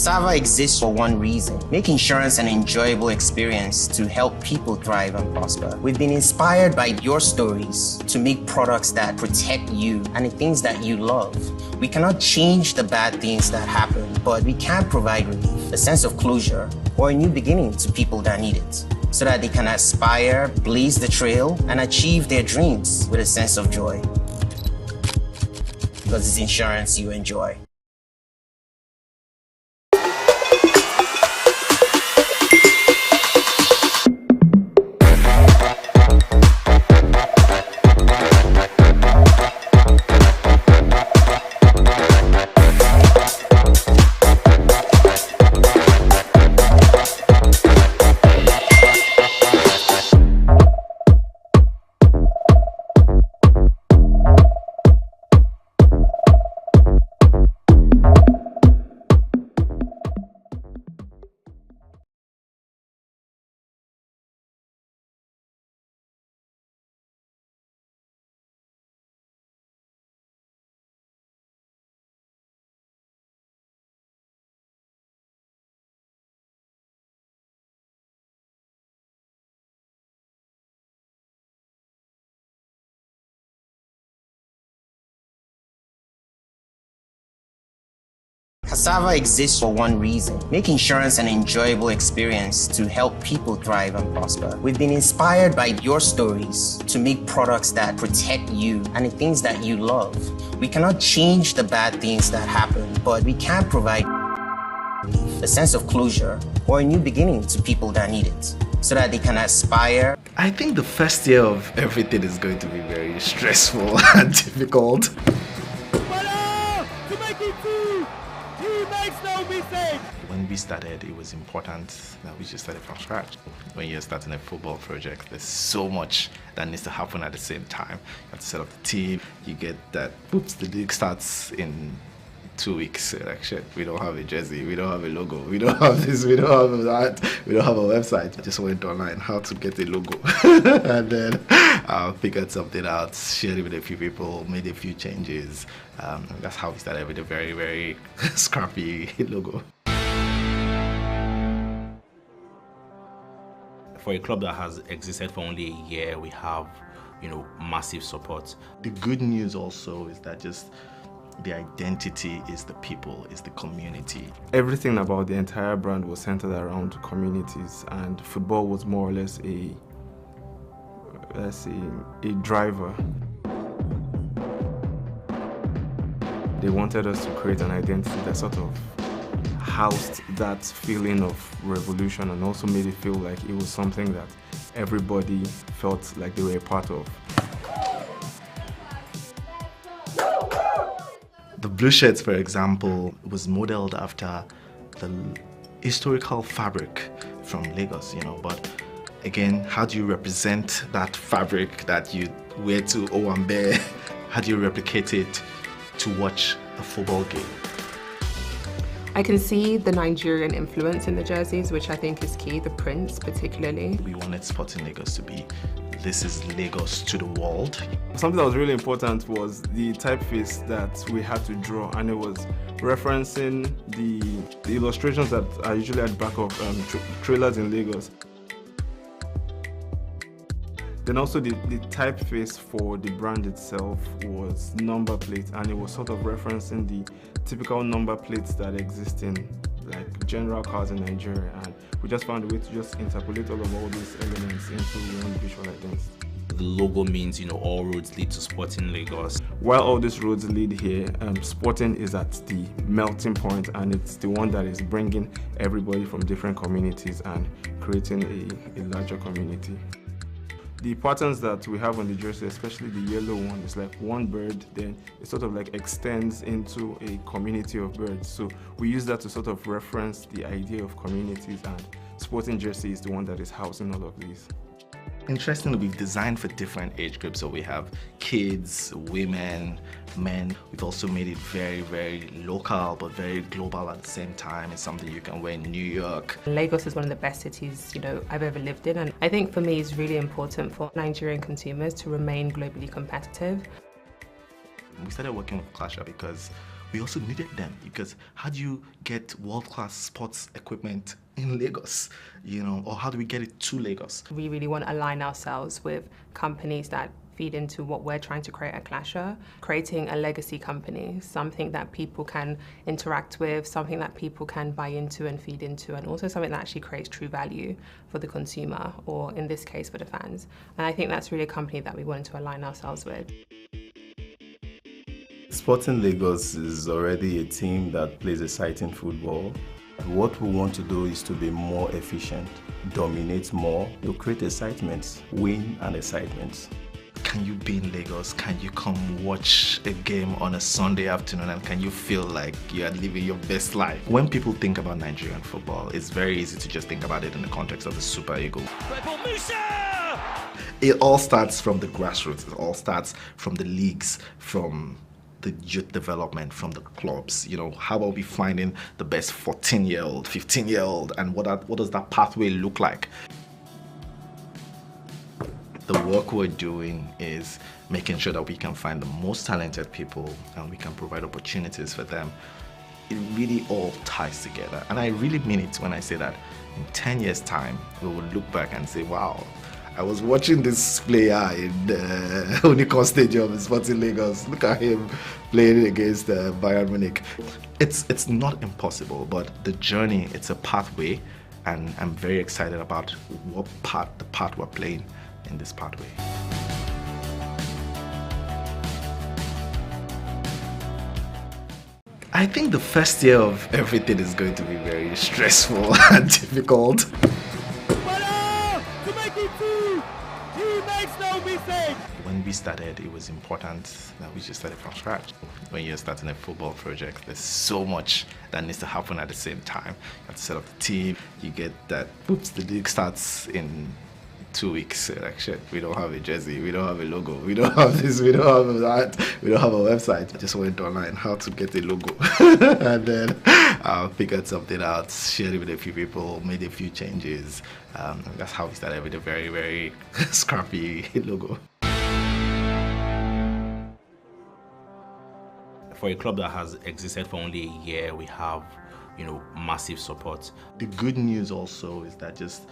Cassava exists for one reason: make insurance an enjoyable experience to help people thrive and prosper. We've been inspired by your stories to make products that protect you and the things that you love. We cannot change the bad things that happen, but we can provide relief, a sense of closure, or a new beginning to people that need it, so that they can aspire, blaze the trail, and achieve their dreams with a sense of joy. Because it's insurance you enjoy. Cassava exists for one reason: make insurance an enjoyable experience to help people thrive and prosper. We've been inspired by your stories to make products that protect you and the things that you love. We cannot change the bad things that happen, but we can provide a sense of closure or a new beginning to people that need it, so that they can aspire. I think the first year of everything is going to be very stressful and difficult. When we started, it was important that we just started from scratch. When you're starting a football project, there's so much that needs to happen at the same time. You have to set up the team, you get that, oops, the league starts in 2 weeks. Like, shit, we don't have a jersey, we don't have a logo, we don't have this, we don't have that, we don't have a website. I just went online how to get a logo and then I figured something out, shared it with a few people, made a few changes. That's how we started with a very, very scrappy logo. For a club that has existed for only a year, we have, massive support. The good news also is that just the identity is the people, is the community. Everything about the entire brand was centered around communities, and football was more or less a driver. They wanted us to create an identity that sort of housed that feeling of revolution and also made it feel like it was something that everybody felt like they were a part of. The blue shirts, for example, was modeled after the historical fabric from Lagos, but again, how do you represent that fabric that you wear to Owambe? How do you replicate it to watch a football game? I can see the Nigerian influence in the jerseys, which I think is key, the prints particularly. We wanted Sporting Lagos to be, this is Lagos to the world. Something that was really important was the typeface that we had to draw, and it was referencing the illustrations that are usually at the back of trailers in Lagos. Then also the typeface for the brand itself was number plates, and it was sort of referencing the typical number plates that exist in like general cars in Nigeria, and we just found a way to just interpolate all these elements into one visual identity. The logo means, all roads lead to Sporting Lagos. While all these roads lead here, Sporting is at the melting point, and it's the one that is bringing everybody from different communities and creating a larger community. The patterns that we have on the jersey, especially the yellow one, is like one bird, then it sort of like extends into a community of birds. So we use that to sort of reference the idea of communities, and Sporting jersey is the one that is housing all of these. Interestingly, we've designed for different age groups. So we have kids, women, men. We've also made it very, very local, but very global at the same time. It's something you can wear in New York. Lagos is one of the best cities, I've ever lived in. And I think for me, it's really important for Nigerian consumers to remain globally competitive. We started working with Clasher because we also needed them, because how do you get world-class sports equipment in Lagos, or how do we get it to Lagos? We really want to align ourselves with companies that feed into what we're trying to create at Clasher, creating a legacy company, something that people can interact with, something that people can buy into and feed into, and also something that actually creates true value for the consumer, or in this case for the fans. And I think that's really a company that we wanted to align ourselves with. Sporting Lagos is already a team that plays exciting football. What we want to do is to be more efficient, dominate more, to create excitement, win and excitement. Can you be in Lagos? Can you come watch a game on a Sunday afternoon, and can you feel like you are living your best life? When people think about Nigerian football, it's very easy to just think about it in the context of the Super Eagles. It all starts from the grassroots. It all starts from the leagues, from the youth development, from the clubs. How about we finding the best 14-year-old, 15-year-old, and what does that pathway look like? The work we're doing is making sure that we can find the most talented people and we can provide opportunities for them. It really all ties together. And I really mean it when I say that in 10 years' time, we will look back and say, wow, I was watching this player in the Unicor Stadium in Sporting Lagos. Look at him playing against Bayern Munich. It's not impossible, but the journey, it's a pathway, and I'm very excited about the part we're playing in this pathway. I think the first year of everything is going to be very stressful and difficult. When we started, it was important that we just started from scratch. When you're starting a football project, there's so much that needs to happen at the same time. You have to set up the team, you get that, oops, the league starts in 2 weeks. Like, shit, we don't have a jersey, we don't have a logo, we don't have this, we don't have that, we don't have a website. I just went online how to get a logo and then I figured something out, shared it with a few people, made a few changes. That's how we started with a very, very scrappy logo. For a club that has existed for only a year, we have, massive support. The good news also is that just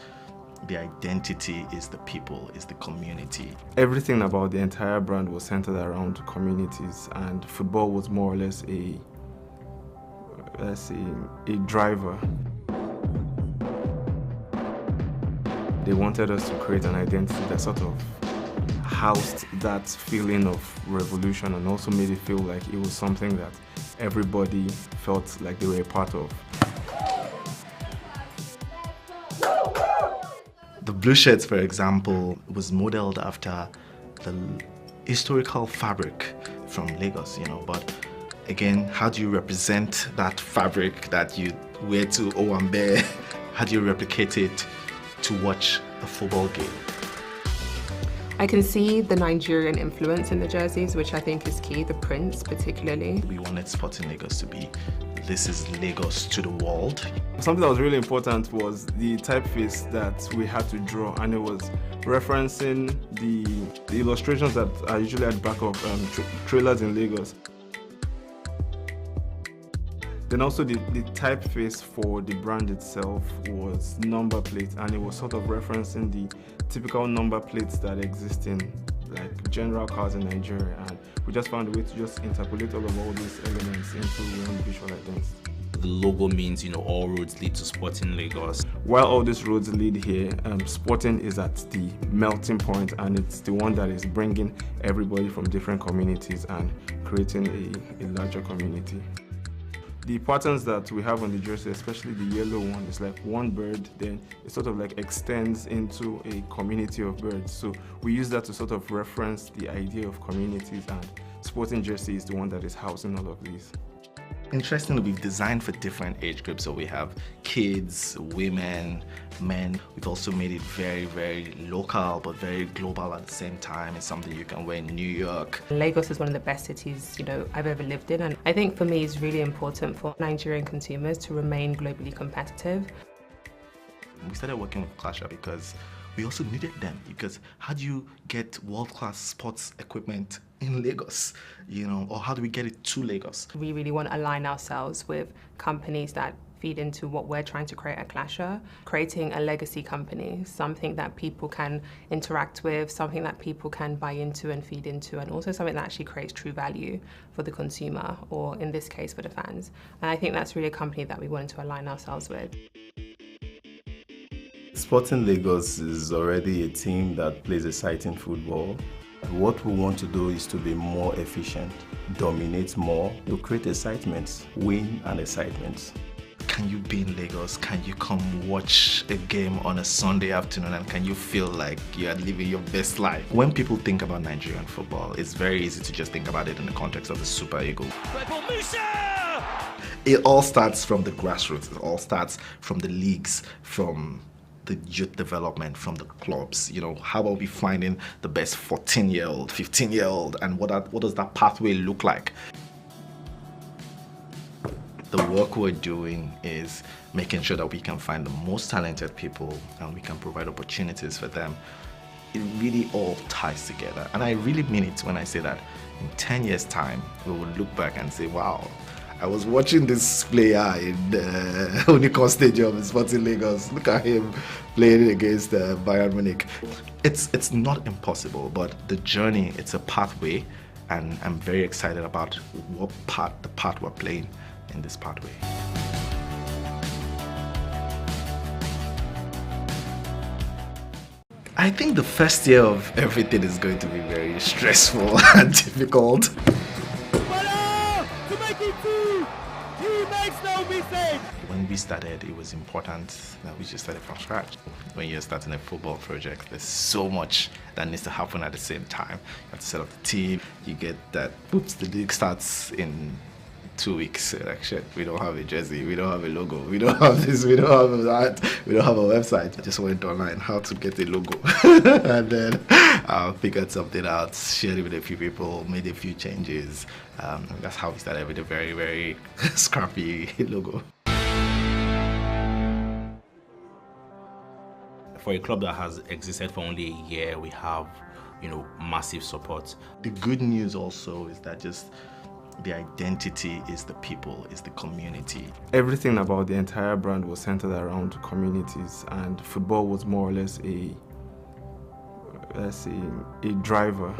the identity is the people, is the community. Everything about the entire brand was centered around communities, and football was more or less a driver. They wanted us to create an identity that sort of housed that feeling of revolution and also made it feel like it was something that everybody felt like they were a part of. The blue shirts, for example, was modeled after the historical fabric from Lagos, but again, how do you represent that fabric that you wear to Owambe? How do you replicate it to watch a football game? I can see the Nigerian influence in the jerseys, which I think is key, the prints particularly. We wanted Sporting Lagos to be, this is Lagos to the world. Something that was really important was the typeface that we had to draw, and it was referencing the illustrations that are usually at the back of trailers in Lagos. Then also the typeface for the brand itself was number plates, and it was sort of referencing the typical number plates that exist in like general cars in Nigeria, and we just found a way to just interpolate all these elements into one visual identity. The logo means, all roads lead to Sporting Lagos. While all these roads lead here, Sporting is at the melting point, and it's the one that is bringing everybody from different communities and creating a larger community. The patterns that we have on the jersey, especially the yellow one, is like one bird, then it sort of like extends into a community of birds. So we use that to sort of reference the idea of communities, and Sporting jersey is the one that is housing all of these. Interestingly, we've designed for different age groups. So we have kids, women, men. We've also made it very, very local, but very global at the same time. It's something you can wear in New York. Lagos is one of the best cities, I've ever lived in. And I think for me, it's really important for Nigerian consumers to remain globally competitive. We started working with Clasher because we also needed them, because how do you get world-class sports equipment in Lagos, or how do we get it to Lagos? We really want to align ourselves with companies that feed into what we're trying to create at Clasher, creating a legacy company, something that people can interact with, something that people can buy into and feed into, and also something that actually creates true value for the consumer, or in this case for the fans. And I think that's really a company that we wanted to align ourselves with. Sporting Lagos is already a team that plays exciting football. What we want to do is to be more efficient, dominate more, to create excitement, win and excitement. Can you be in Lagos? Can you come watch a game on a Sunday afternoon, and can you feel like you are living your best life? When people think about Nigerian football, it's very easy to just think about it in the context of the Super Eagles. It all starts from the grassroots. It all starts from the leagues, from the youth development, from the clubs. How about we finding the best 14-year-old, 15-year-old, and what does that pathway look like? The work we're doing is making sure that we can find the most talented people and we can provide opportunities for them. It really all ties together. And I really mean it when I say that in 10 years' time, we will look back and say, wow, I was watching this player in Unicor Stadium in Sporting Lagos. Look at him playing against Bayern Munich. It's not impossible, but the journey, it's a pathway, and I'm very excited about the part we're playing in this pathway. I think the first year of everything is going to be very stressful and difficult. When we started, it was important that we just started from scratch. When you're starting a football project, there's so much that needs to happen at the same time. You have to set up the team, you get that, oops, the league starts in 2 weeks. Like, shit, we don't have a jersey, we don't have a logo, we don't have this, we don't have that, we don't have a website. I just went online how to get a logo and then figured something out, shared it with a few people, made a few changes. That's how we started with a very, very scrappy logo. For a club that has existed for only a year, we have, massive support. The good news also is that just the identity is the people, is the community. Everything about the entire brand was centered around communities, and football was more or less a driver.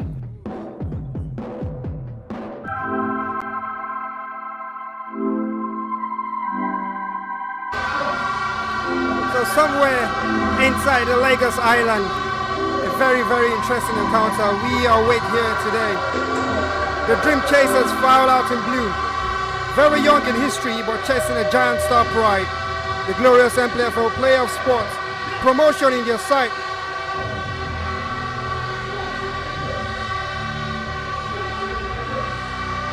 So somewhere inside the Lagos Island, a very, very interesting encounter we await here today. The Dream Chasers foul out in blue. Very young in history, but chasing a giant star pride. The glorious MPFL Player of Sports. Promotion in their sight.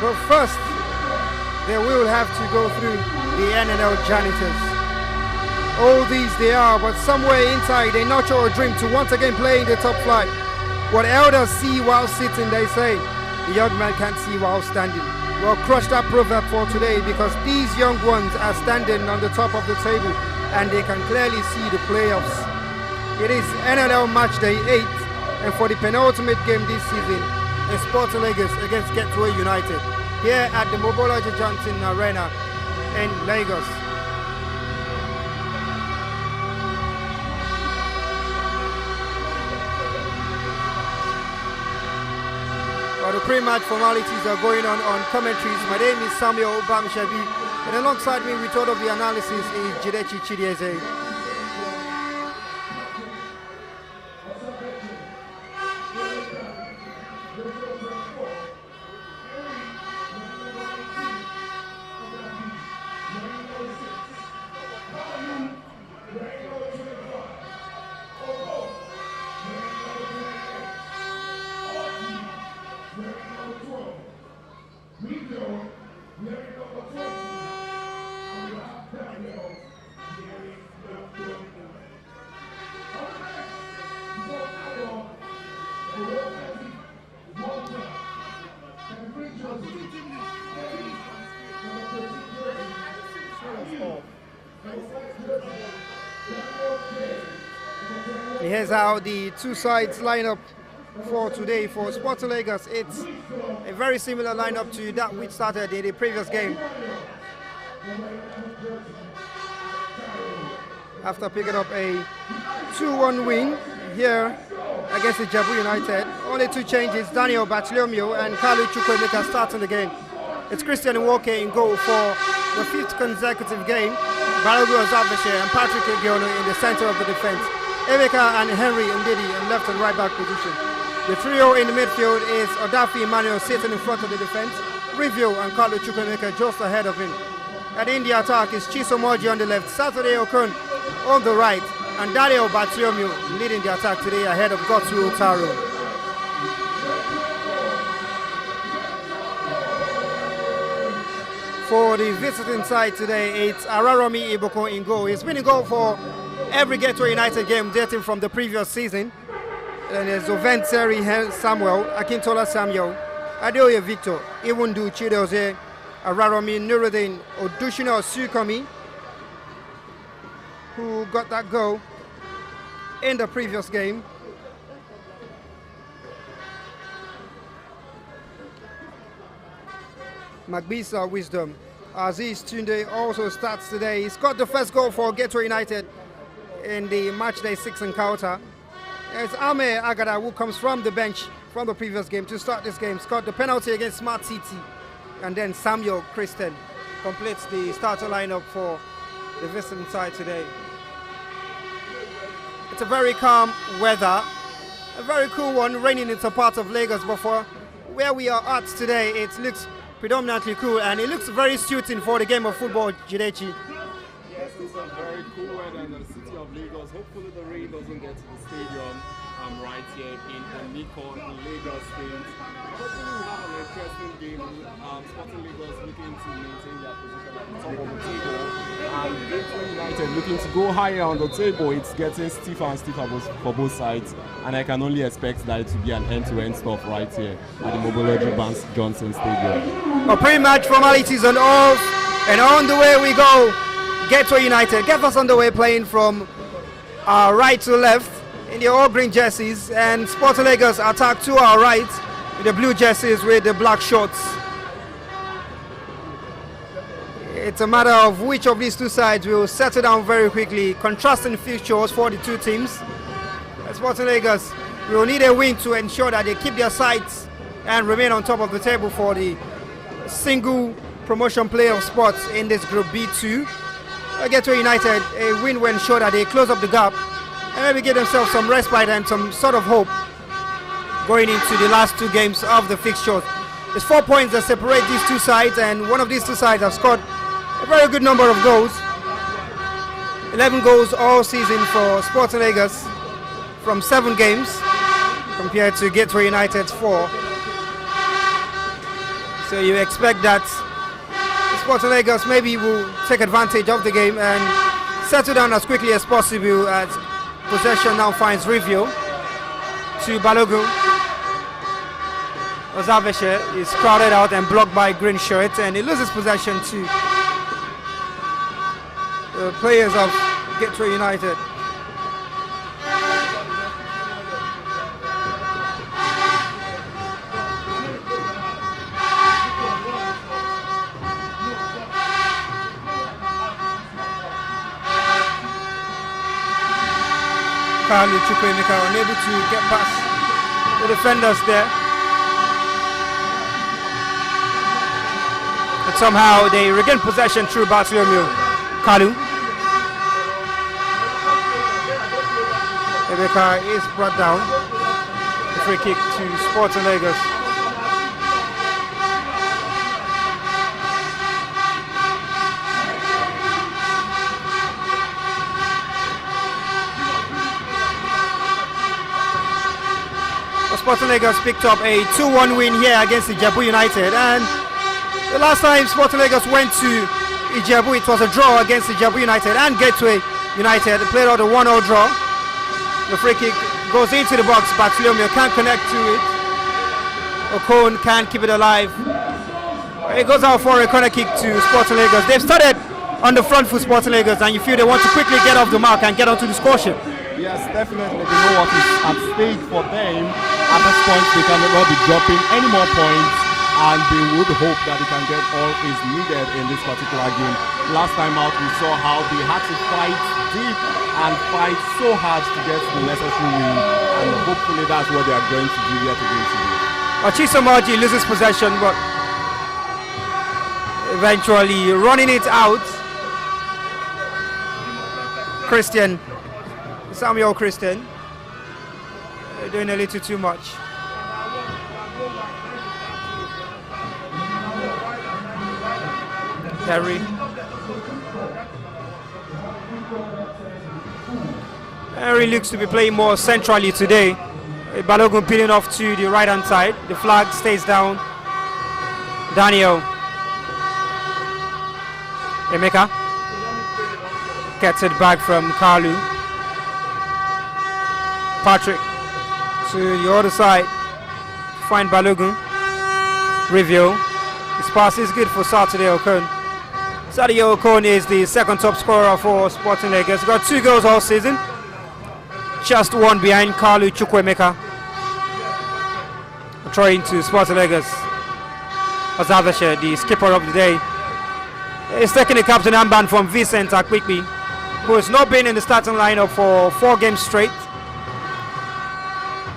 But first, they will have to go through the NNL janitors. All these they are, but somewhere inside they nurture a dream to once again play in the top flight. What elders see while sitting, they say, the young man can't see while standing. Well, crush that proverb for today, because these young ones are standing on the top of the table and they can clearly see the playoffs. It is NNL match day 8, and for the penultimate game this season in Sporting Lagos against Gateway United here at the Mobolaji Johnson Arena in Lagos. The pre-match formalities are going on commentaries. My name is Samuel Bamishabi, and alongside me with all of the analysis is Jidechi Chidieze. Here's how the two sides line up for today for Sporting Lagos. It's a very similar lineup to that which started in the previous game. After picking up a 2-1 win here against the Ijebu United, only two changes: Daniel Bartolomeo and Kalu Chukwuemeka starting the game. It's Christian Nwoke in goal for the 5th consecutive game. Balogun Ozabeshe and Patrick Egiono in the center of the defense. Emeka and Henry Ndidi in left and right back position. The trio in the midfield is Odafi Emmanuel sitting in front of the defense, Rivio and Kalu Chukwuemeka just ahead of him. And in the attack is Chisomoji on the left, Saturday Okun on the right, and Daniel Bartolomeo leading the attack today ahead of Godswill Taro. For the visiting side today, it's Araromi Iboko in goal. He's been in goal for every Gateway United game dating from the previous season. And there's Oventeri Samuel, Akintola Samuel, Adeoye Victor, Iwundu Chidoze, Araromi Nuruddin, Odushina Sukomi, who got that goal in the previous game. Magbisa Wisdom. Aziz Tunde also starts today. He scored the first goal for Gateway United in the matchday 6 encounter. It's Ame Agada who comes from the bench from the previous game to start this game. Scored the penalty against Smart City. And then Samuel Christen completes the starter lineup for the visiting side today. It's a very calm weather, a very cool one, raining in some parts of Lagos, but for where we are at today, it looks predominantly cool, and it looks very suiting for the game of football, Jidechi. Yes, it's a very cool weather in the city of Lagos. Hopefully the rain doesn't get to the stadium right here in Onikon, in Lagos State. Hopefully we'll have an interesting game. Sporting Lagos looking to maintain their position at the top of the table, and Gateway United looking to go higher on the table. It's getting stiffer and stiffer for both sides, and I can only expect that it to be an end-to-end stuff right here at the Mobology Banks Johnson Stadium. A pre-match formalities on off, and on the way we go. Gateway United get us on the way, playing from right to left in the all green jerseys, and Sporting Lagos attack to our right with the blue jerseys with the black shorts. It's a matter of which of these two sides will settle down very quickly. Contrasting fixtures for the two teams. Sporting Lagos will need a win to ensure that they keep their sights and remain on top of the table for the single promotion playoff spots in this Group B2. Gateway United, a win will ensure that they close up the gap and maybe give themselves some respite and some sort of hope going into the last two games of the fixtures. There's 4 points that separate these two sides, and one of these two sides have scored a very good number of goals. 11 goals all season for Sporting Lagos from 7 games compared to Gateway United's 4. So you expect that Sporting Lagos maybe will take advantage of the game and settle down as quickly as possible, as possession now finds Rivio to Balogun. Ozabeshe is crowded out and blocked by Green Shirt, and he loses possession to the players of Gateway United. Kalu Chukwuemeka unable to get past the defenders there. But somehow they regain possession through Bartolomeo. Kalu. Emeka is brought down. The free kick to Sporting Lagos. Sporting Lagos picked up a 2-1 win here against Ijebu United, and the last time Sporting Lagos went to Ijebu, it was a draw against Ijebu United and Gateway United. They played out a 1-0 draw. The free kick goes into the box. Bartolomeo can't connect to it. Okon can't keep it alive. It goes out for a corner kick to Sporting Lagos. They've started on the front foot, Sporting Lagos, and you feel they want to quickly get off the mark and get onto the score sheet. Yes, definitely. They know what is at stake for them. At this point, they cannot be dropping any more points, and they would hope that they can get all is needed in this particular game. Last time out, we saw how they had to fight deep and fight so hard to get the necessary win, and hopefully that's what they are going to do yet again today. Chisom Orji loses possession, but eventually running it out. Samuel Christian, doing a little too much. Henry looks to be playing more centrally today. Balogun peeling off to the right hand side. The flag stays down. Daniel Emeka gets it back from Kalu. Patrick to the other side. Find Balogun. Review. His pass is good for Saturday Okon. Saturday Okon is the second top scorer for Sporting Lagos. Got 2 goals all season. Just one behind Kalu Chukwuemeka. Throwing to Sporting Lagos. Azaveshe, the skipper of the day, is taking the captain armband from Vincent Akpikpi, who has not been in the starting lineup for 4 games straight.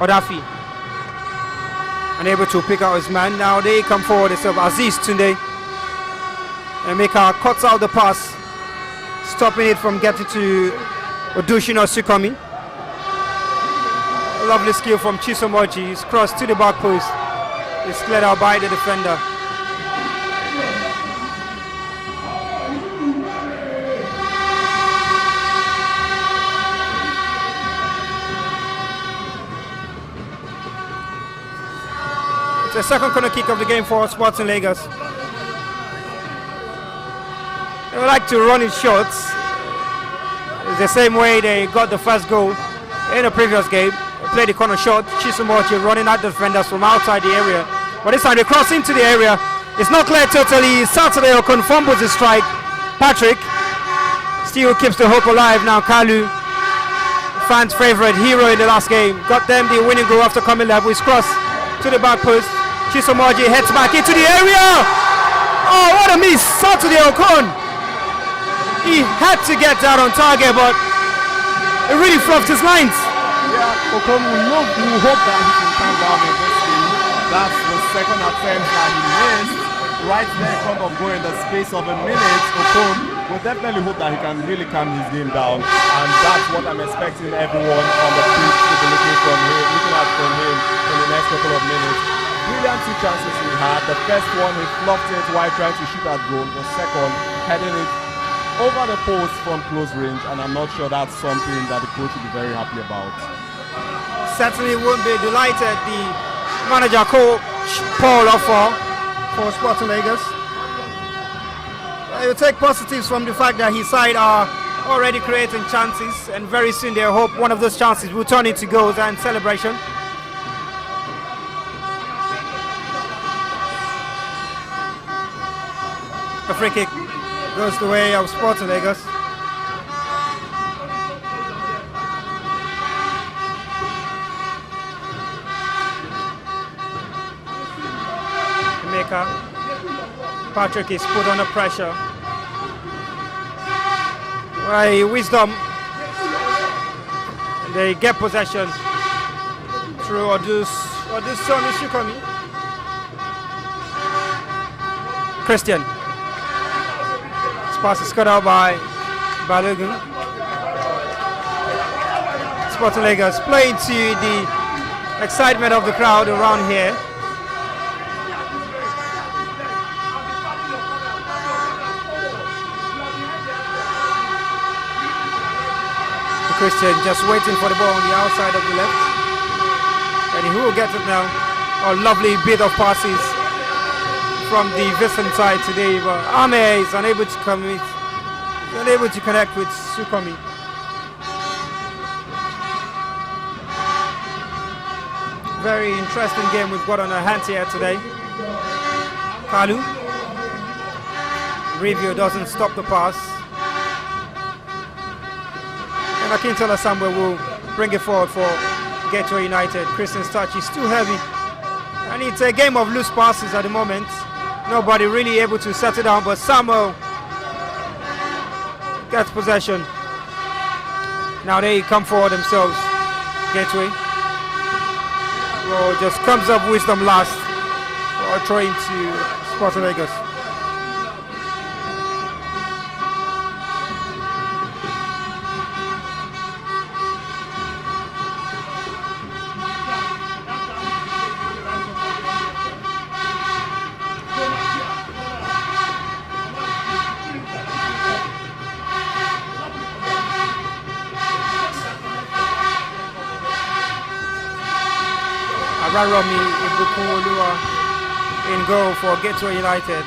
Odafi unable to pick out his man. Now they come forward itself. Aziz Tunde. Emeka cuts out the pass, stopping it from getting to Odushino Sukomi. A lovely skill from Chisom Orji. He's crossed to the back post. It's cleared out by the defender. It's the second corner kick of the game for Sporting Lagos. They would like to run in shots. It's the same way they got the first goal in the previous game. They played the corner shot. Chisom Orji running at the defenders from outside the area. But this time they cross into the area. It's not clear totally. Saturday Okon fumbles the strike. Patrick still keeps the hope alive. Now Kalu, fans' favorite hero in the last game, got them the winning goal after coming left. With cross to the back post. Chisom Orji heads back into the area. Oh, what a miss! Saturday Okon. He had to get that on target, but it really fluffed his lines. Yeah, Okon will hope that he can calm down in this game. That's the second attempt that he missed. Right there in front of goal in the space of a minute. Okon will definitely hope that he can really calm his game down, and that's what I'm expecting everyone on the pitch to be looking at from him in the next couple of minutes. Brilliant 2 chances he had. The first one, he fluffed it while trying to shoot at goal. The second, heading it over the post from close range, and I'm not sure that's something that the coach will be very happy about. Certainly won't be delighted. The manager, coach Paul Offor for Sporting Lagos. He'll take positives from the fact that his side are already creating chances, and very soon they hope one of those chances will turn into goals and celebration. A free kick goes the way of Sporting Lagos. Emeka. Patrick is put under pressure. By Wisdom. And they get possession through Odusomi Sukomi. Christian. Pass is cut out by Balogun. Sporting Lagos playing to the excitement of the crowd around here. Christian just waiting for the ball on the outside of the left. And who will get it now? A lovely bit of passes from the Vincent side today, but Ame is unable to connect with Sukomi. Very interesting game we've got on our hands here today. Kalu. Review doesn't stop the pass. And Akintola Samuel will bring it forward for Gateway United. Christian's touch is too heavy. And it's a game of loose passes at the moment. Nobody really able to settle down, but Samuel gets possession. Now they come forward themselves. Gateway. Well, just comes up Wisdom last. Or trying to Sporting Lagos. Araromi Ibukunoluwa in goal for Gateway United.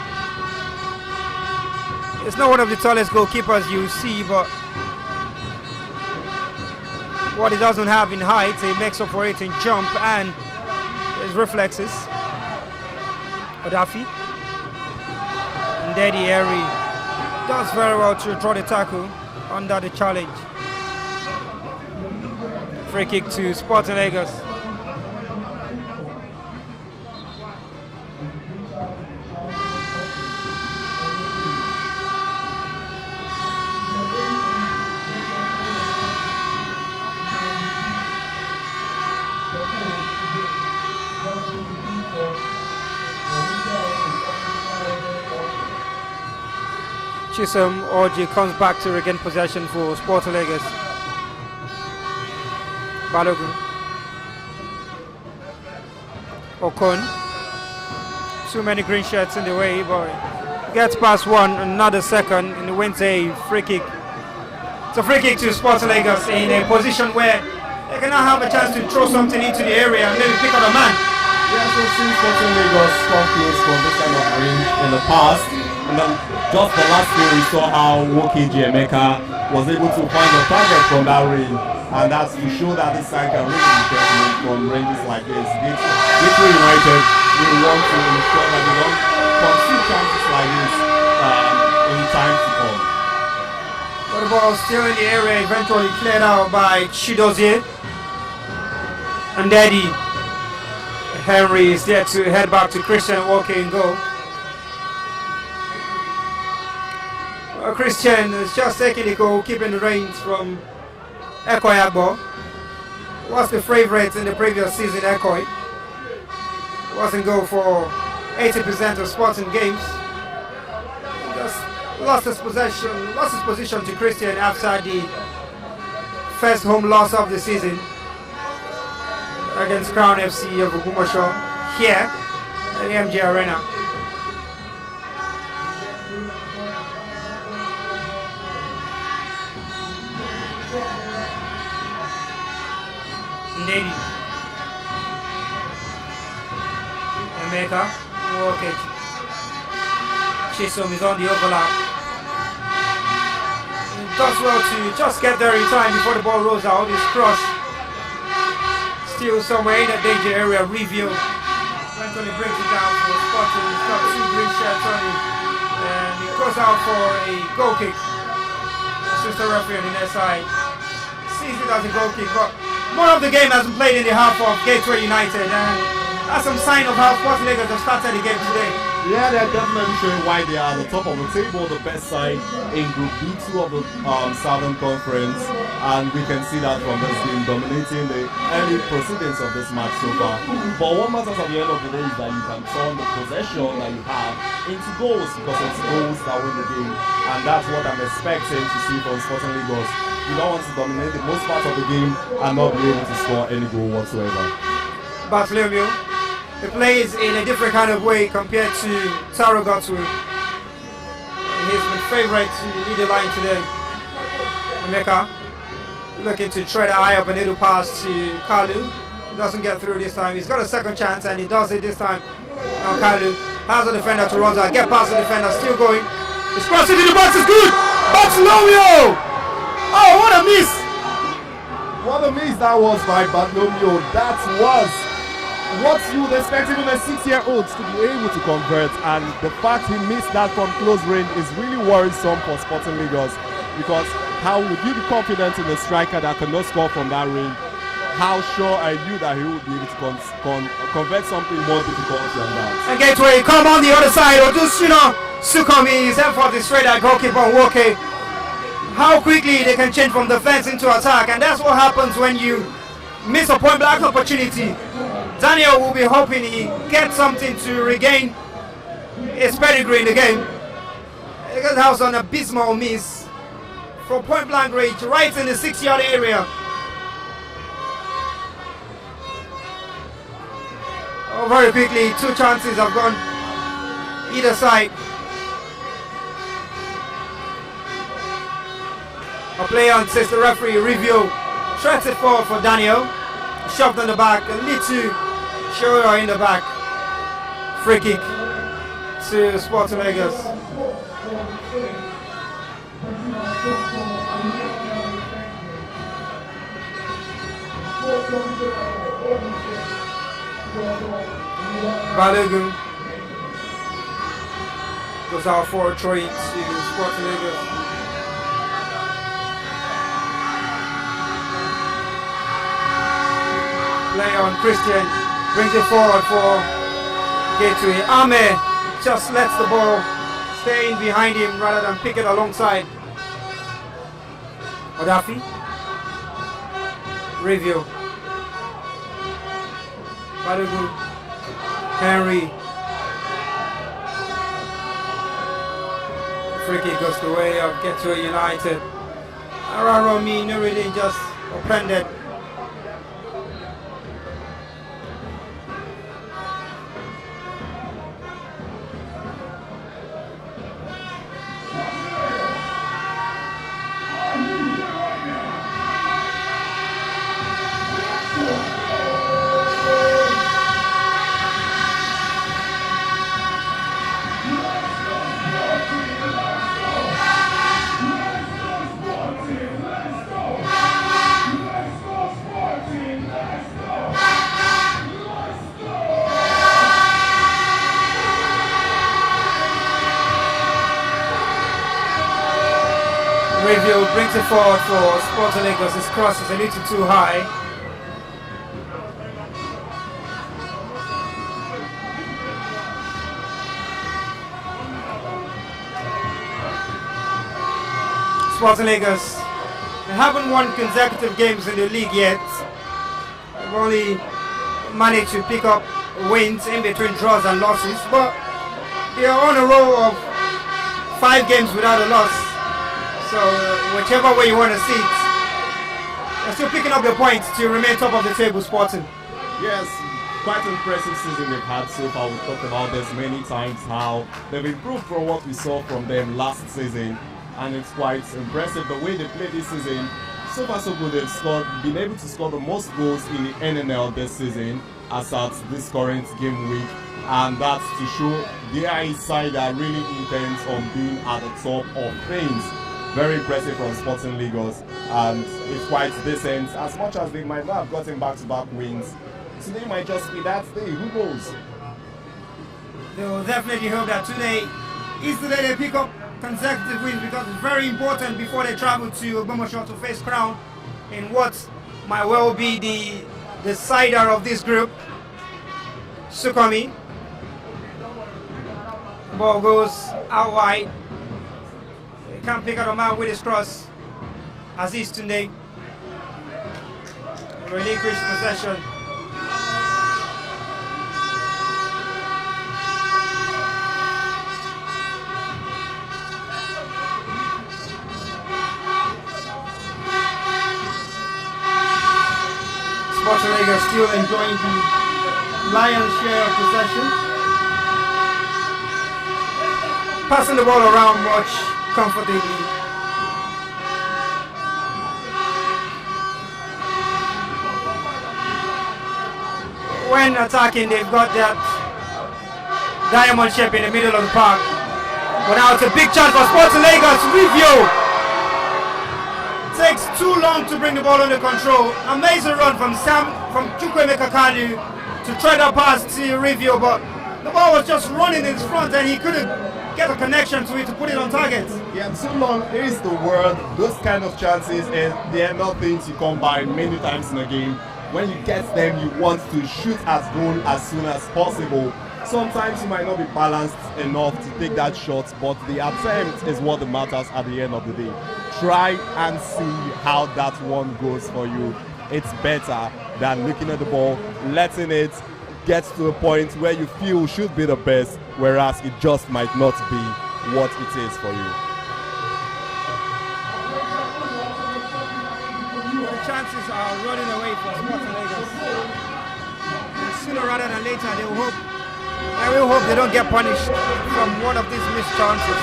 It's not one of the tallest goalkeepers you see, but what he doesn't have in height, he makes up for it in jump and his reflexes. Odafi. Ndedi Eri does very well to draw the tackle under the challenge. Free kick to Sporting Lagos. Chisom Orji comes back to regain possession for Sporting Lagos. Balogun. Okon. Too many green shirts in the way, but gets past one, another second, and wins a free kick. It's a free kick to Sporting Lagos in a position where they cannot have a chance to throw something into the area and maybe pick out a man. Yeah, so since Sporting Lagos come close from this kind of range in the past, and then just the last game we saw how Woki Emeka was able to find a target from that range, and that's to show that this side can really be careful from ranges like this. Gateway United will want to ensure that they don't concede chances like this in time to come. But the ball still in the area, eventually cleared out by Chidozie. And Daddy Henry is there to head back to Christian Walker and goal. Christian is just taking the goal, keeping the reins from Ekoi Agbo. Was the favourite in the previous season, Ekoi. Was in goal for 80% of Sporting games. Just lost his position to Christian after the first home loss of the season against Crown FC of Ogumosho here at the MJ Arena. Ndedi. Emeka. Okay. Chisom is on the overlap. Does well to just get there in time before the ball rolls out. His cross. Still somewhere in the danger area. Review. Eventually brings it down for Sporting. He's got two green shirts on him. And he goes out for a goal kick. Assistant referee on the near side sees it as a goal kick, but more of the game has been played in the half of Gateway United, and that's some sign of how Sporting Lagos have started the game today. Yeah, they're definitely showing why they are at the top of the table, the best side in Group B2 of the Southern Conference, and we can see that from this game dominating the early proceedings of this match so far. But what matters at the end of the day is that you can turn the possession that you have into goals, because it's goals that win the game, and that's what I'm expecting to see from Sporting Lagos. You don't want to dominate the most part of the game and not be able to score any goal whatsoever. Bartholomew, he plays in a different kind of way compared to Taro Gotswu. He's been favourite to lead the line today. Emeka looking to tread high up, a little pass to Kalu. He doesn't get through this time. He's got a second chance and he does it this time. Now Kalu has a defender to run out. Get past the defender, still going. His cross into the box is good! Bartholomew! Oh, what a miss! What a miss that was by Bartholomew. That was what you would expect even a 6-year-old to be able to convert, and the fact he missed that from close range is really worrisome for Sporting Lagos, because how would you be confident in a striker that cannot score from that range? How sure are you that he would be able to convert something more difficult than that? And Gateway, come on the other side, or just, Sukomi, his effort is straight at goalkeeper Woke. How quickly they can change from defense into attack, and that's what happens when you miss a point blank opportunity. Daniel will be hoping he gets something to regain his pedigree in the game. Because that was an abysmal miss from point blank range, right in the 6-yard area. Oh, very quickly, 2 chances have gone either side. A play on, says the referee, review. Threats it forward for Daniel. Shoved on the back, a little shoulder in the back. Free kick to Sporting Lagos. Balogun goes out for a trade to Sporting Lagos. Play on Christian, brings it forward for Gateway. Ame just lets the ball stay in behind him rather than pick it alongside. Odafi. Review. Balogun. Henry. Free kick goes the way of Gateway United. Araromi Nuruddin just offended. Review brings it forward for Sporting Lagos. His cross is a little too high. Sporting Lagos, they haven't won consecutive games in the league yet. They've only managed to pick up wins in between draws and losses, but they are on a row of 5 games without a loss. So whichever way you want to see it, they're still picking up the points to remain top of the table, Sporting. Yes, quite impressive season they've had so far. We've talked about this many times, how they've improved from what we saw from them last season, and it's quite impressive the way they played this season. So far so good, they've been able to score the most goals in the NNL this season as at this current game week, and that's to show their side are really intent on being at the top of things. Very impressive from Sporting Lagos, and it's quite decent. As much as they might not have gotten back-to-back wins, today might just be that day. Who knows? They will definitely hope that today is the day they pick up consecutive wins, because it's very important before they travel to Ogbomoso to face Crown in what might well be the decider of this group. Sukomi. The ball goes out wide. Can't pick out a man with his cross. Aziz Tunde relinquished possession. Sporting Lagos still enjoying the lion's share of possession. Passing the ball around much comfortably. When attacking, they've got that diamond shape in the middle of the park. But now it's a big chance for Sporting Lagos. Review takes too long to bring the ball under control. Amazing run from Chukwuemeka Kanu to try that pass to Review, but The ball was just running in front and he couldn't get a connection to it to put it on target. Yeah, too long is the word. Those kind of chances, and they are not things you come by many times in a game. When you get them, you want to shoot at goal as soon as possible. Sometimes you might not be balanced enough to take that shot, but the attempt is what matters at the end of the day. Try and see how that one goes for you. It's better than looking at the ball, letting it get to a point where you feel should be the best, whereas it just might not be what it is for you. The chances are running away for Sporting Lagos. And sooner rather than later, I will hope they don't get punished from one of these missed chances.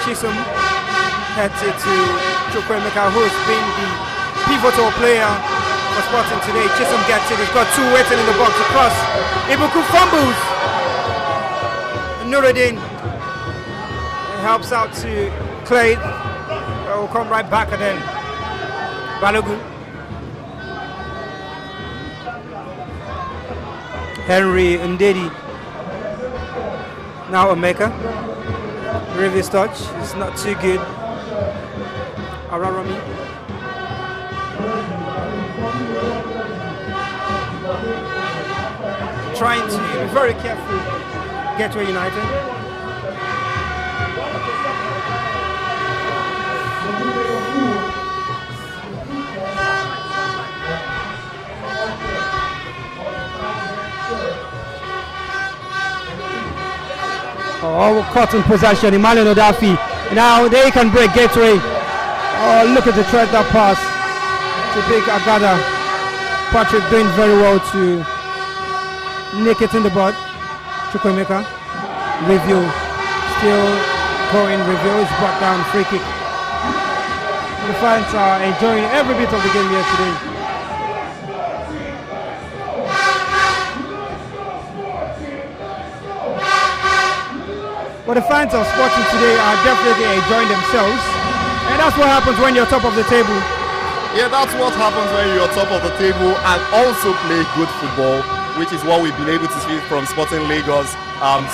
Chisom heads it to Chukwuemeka, who has been the pivotal player for Sporting today. Chisom gets it, he's got two waiting in the box across. Ibuku fumbles. Nuruddin helps out to Clay. Will come right back at them. Balogun. Henry Ndedi. Now Omeka. Revis touch. It's not too good. Ararami. Trying to be very careful. Gateway United. Oh, caught in possession, Emmanuel Odafi. Now they can break Gateway. Oh, look at the threat that pass to Big Agada. Patrick doing very well to nick it in the bud. Chukwuemeka. Review. Still going. Review is brought down. Free kick. The fans are enjoying every bit of the game here today. But the fans of Sporting today are definitely enjoying themselves. And that's what happens when you're top of the table. Yeah, that's what happens when you're top of the table and also play good football, which is what we've been able to see from Sporting Lagos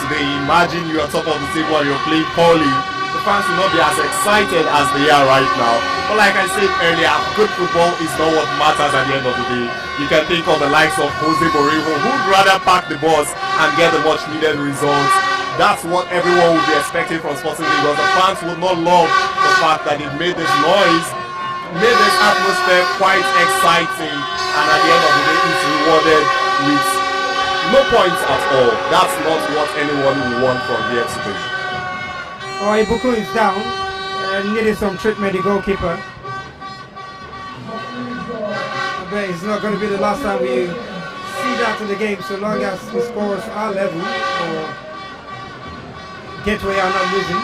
today. Imagine you're top of the table and you're playing poorly. The fans will not be as excited as they are right now. But like I said earlier, good football is not what matters at the end of the day. You can think of the likes of Jose Mourinho, who'd rather pack the bus and get the much needed results. That's what everyone would be expecting from Sporting Lagos. The fans would not love the fact that it made this noise, made this atmosphere quite exciting, and at the end of the day it's rewarded with no points at all. That's not what anyone would want from here today. Oh, Ibuku is down and needed some treatment, the goalkeeper. I bet it's not going to be the last time we see that in the game, so long as the scores are level or Gateway are not losing.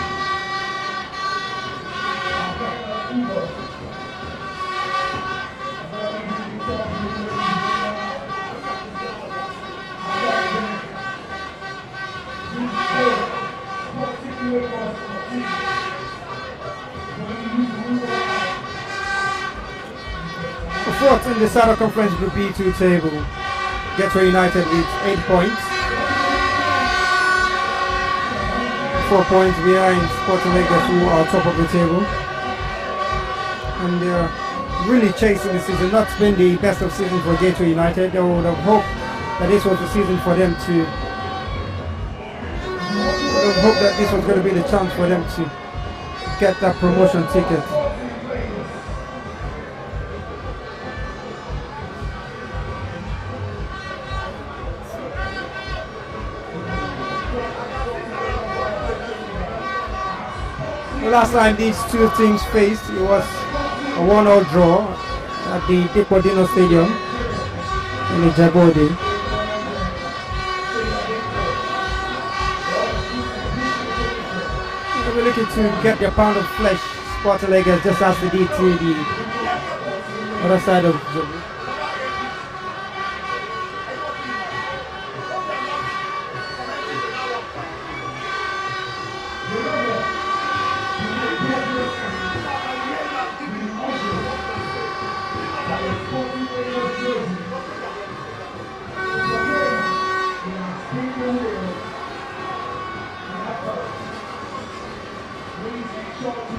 Fourth in the Southern Conference Group B2 table. Gateway United with 8 points. 4 points behind Sporting Lagos, who are top of the table. And they're really chasing the season. Not been the best of season for Gateway United. They would have hoped that this was the season for them to. They would hope that this was going to be the chance for them to get that promotion ticket. The last time these two teams faced, it was a 1-1 draw at the Dipodino Stadium in Ijebode. We're looking to get their pound of flesh, Sporting Lagos, just as they did to the other side of Ijebode.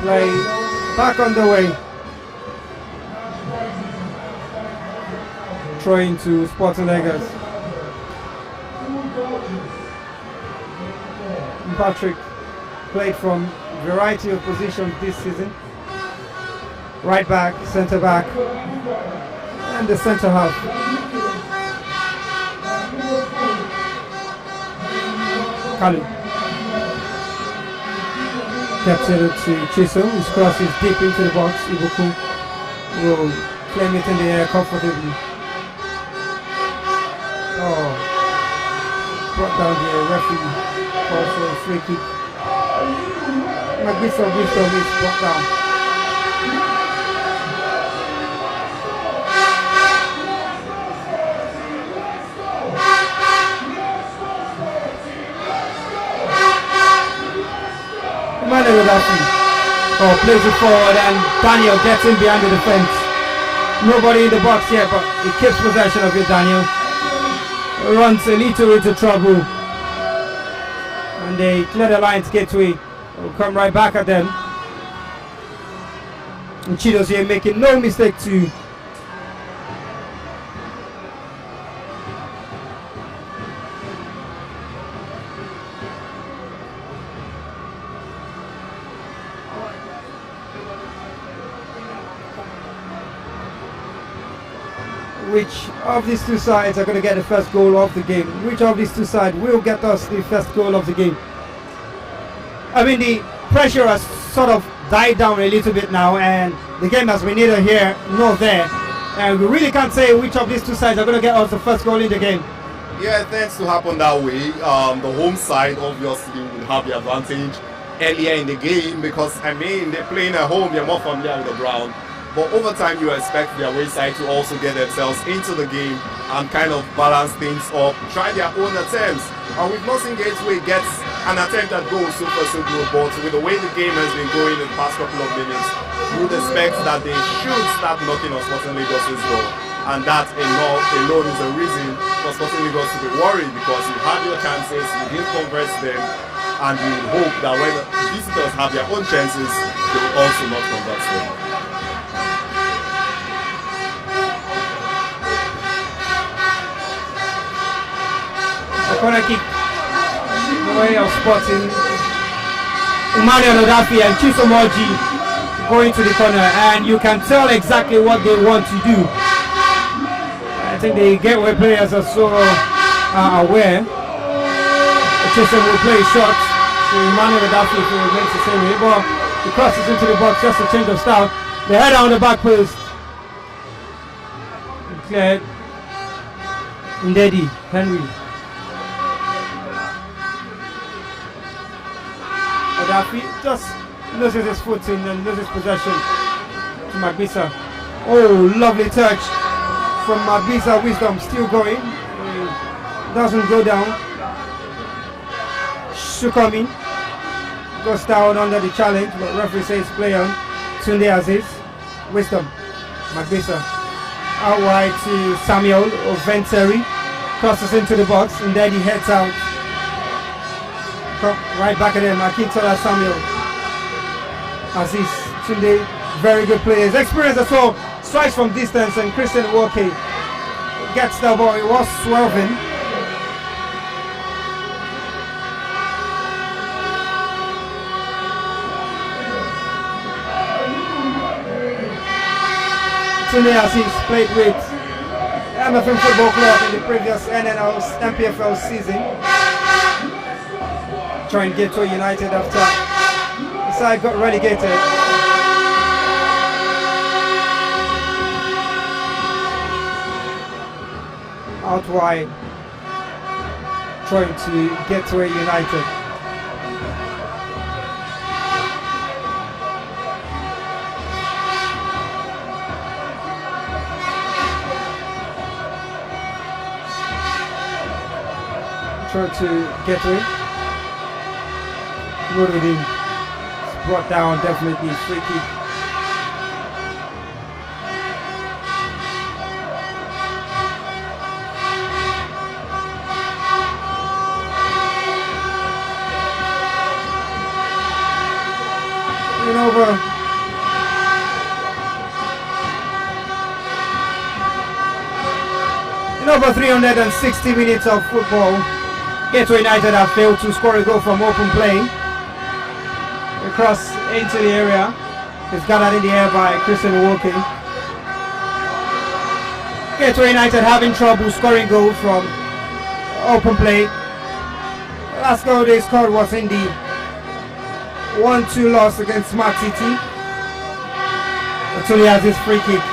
Play back on the way. Throw into Sporting Lagos. Patrick played from a variety of positions this season. Right back, centre back, and the centre half. Kalu. Gets it to Chisholm, his cross is deep into the box. Ibuku will claim it in the air comfortably. Oh, brought down the referee. Also a free kick. Magbisa Wisdom is brought down. Emmanuel Odafi plays it forward and Daniel gets in behind the defense. Nobody in the box yet, but he keeps possession of it, Daniel. Runs a little into trouble. And they clear the Lions Gateway. Will come right back at them. And Chido's here making no mistake too. Which of these two sides are going to get the first goal of the game? Which of these two sides will get us the first goal of the game? I mean, the pressure has sort of died down a little bit now, and the game has been neither here nor there. And we really can't say which of these two sides are going to get us the first goal in the game. Yeah, it tends to happen that way. The home side obviously will have the advantage earlier in the game because, I mean, they're playing at home, they're more familiar with the ground. But over time, you expect the away side to also get themselves into the game and kind of balance things up, try their own attempts. And we've not seen Gateway get an attempt at goal so good, but with the way the game has been going in the past couple of minutes, you would expect that they should start knocking on Sporting Lagos' door. And that alone is a reason for Sporting Lagos to be worried because you had your chances, you didn't convert them, and you hope that when visitors have their own chances, they will also not convert them. Corner kick the way of Sporting. Emmanuel Odafi and Chisomoji going to the corner, and you can tell exactly what they want to do. I think the Gateway players are so aware. Chisom will play shots to Emmanuel Odafi if he remains the same way, but he crosses into the box, just a change of style. The header on the back post. Cleared. Ndedi, Henry. Odafi just loses his footing and loses possession to Magbisa. Oh, lovely touch from Magbisa Wisdom, still going. Doesn't go down. Shukomi goes down under the challenge, but referee says play on. Tunde Aziz, Wisdom, Magbisa. Out wide to Samuel Oventeri, crosses into the box and then he heads out. Right back at him, Akintola Samuel. Aziz, Tunde, very good players. Experience as well, strikes from distance, and Christian Woke gets the ball. It was swerving. Tunde Aziz played with MFM Football Club in the previous MPFL season. Joined Gateway United after the side got relegated. Out wide, trying to Gateway United. Trying to Gateway. Nuruddin brought down, definitely free kick. Over In over 360 minutes of football, Gateway United have failed to score a goal from open play. A cross into the area is gathered in the air by Christian Woki. Gateway United having trouble scoring goals from open play. The last goal they scored was in the 1-2 loss against Smart City. Actually has his free kick,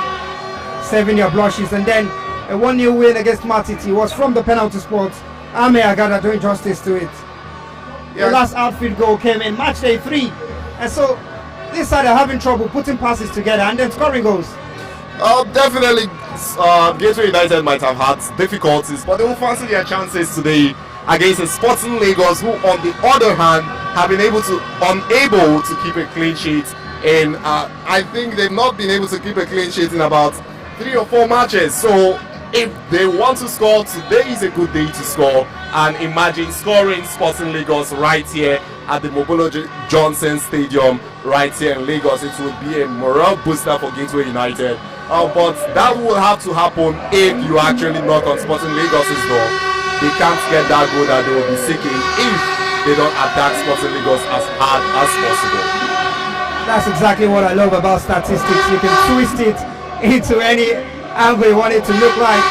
saving their blushes, and then a 1-0 win against Smart City was from the penalty spot. Ame Agada doing justice to it. The last outfield goal came in match day 3, and so this side are having trouble putting passes together and then scoring goals. Definitely, Gateway United might have had difficulties, but they will fancy their chances today against the Sporting Lagos, who on the other hand have been unable to keep a clean sheet. And I think they've not been able to keep a clean sheet in about 3 or 4 matches. So if they want to score, today is a good day to score. And imagine scoring Sporting Lagos right here at the Mobolo Johnson Stadium right here in Lagos. It would be a morale booster for Gateway United. But that will have to happen if you actually knock on Sporting Lagos' door. They can't get that goal that they will be seeking if they don't attack Sporting Lagos as hard as possible. That's exactly what I love about statistics. You can twist it into any angle you want it to look like.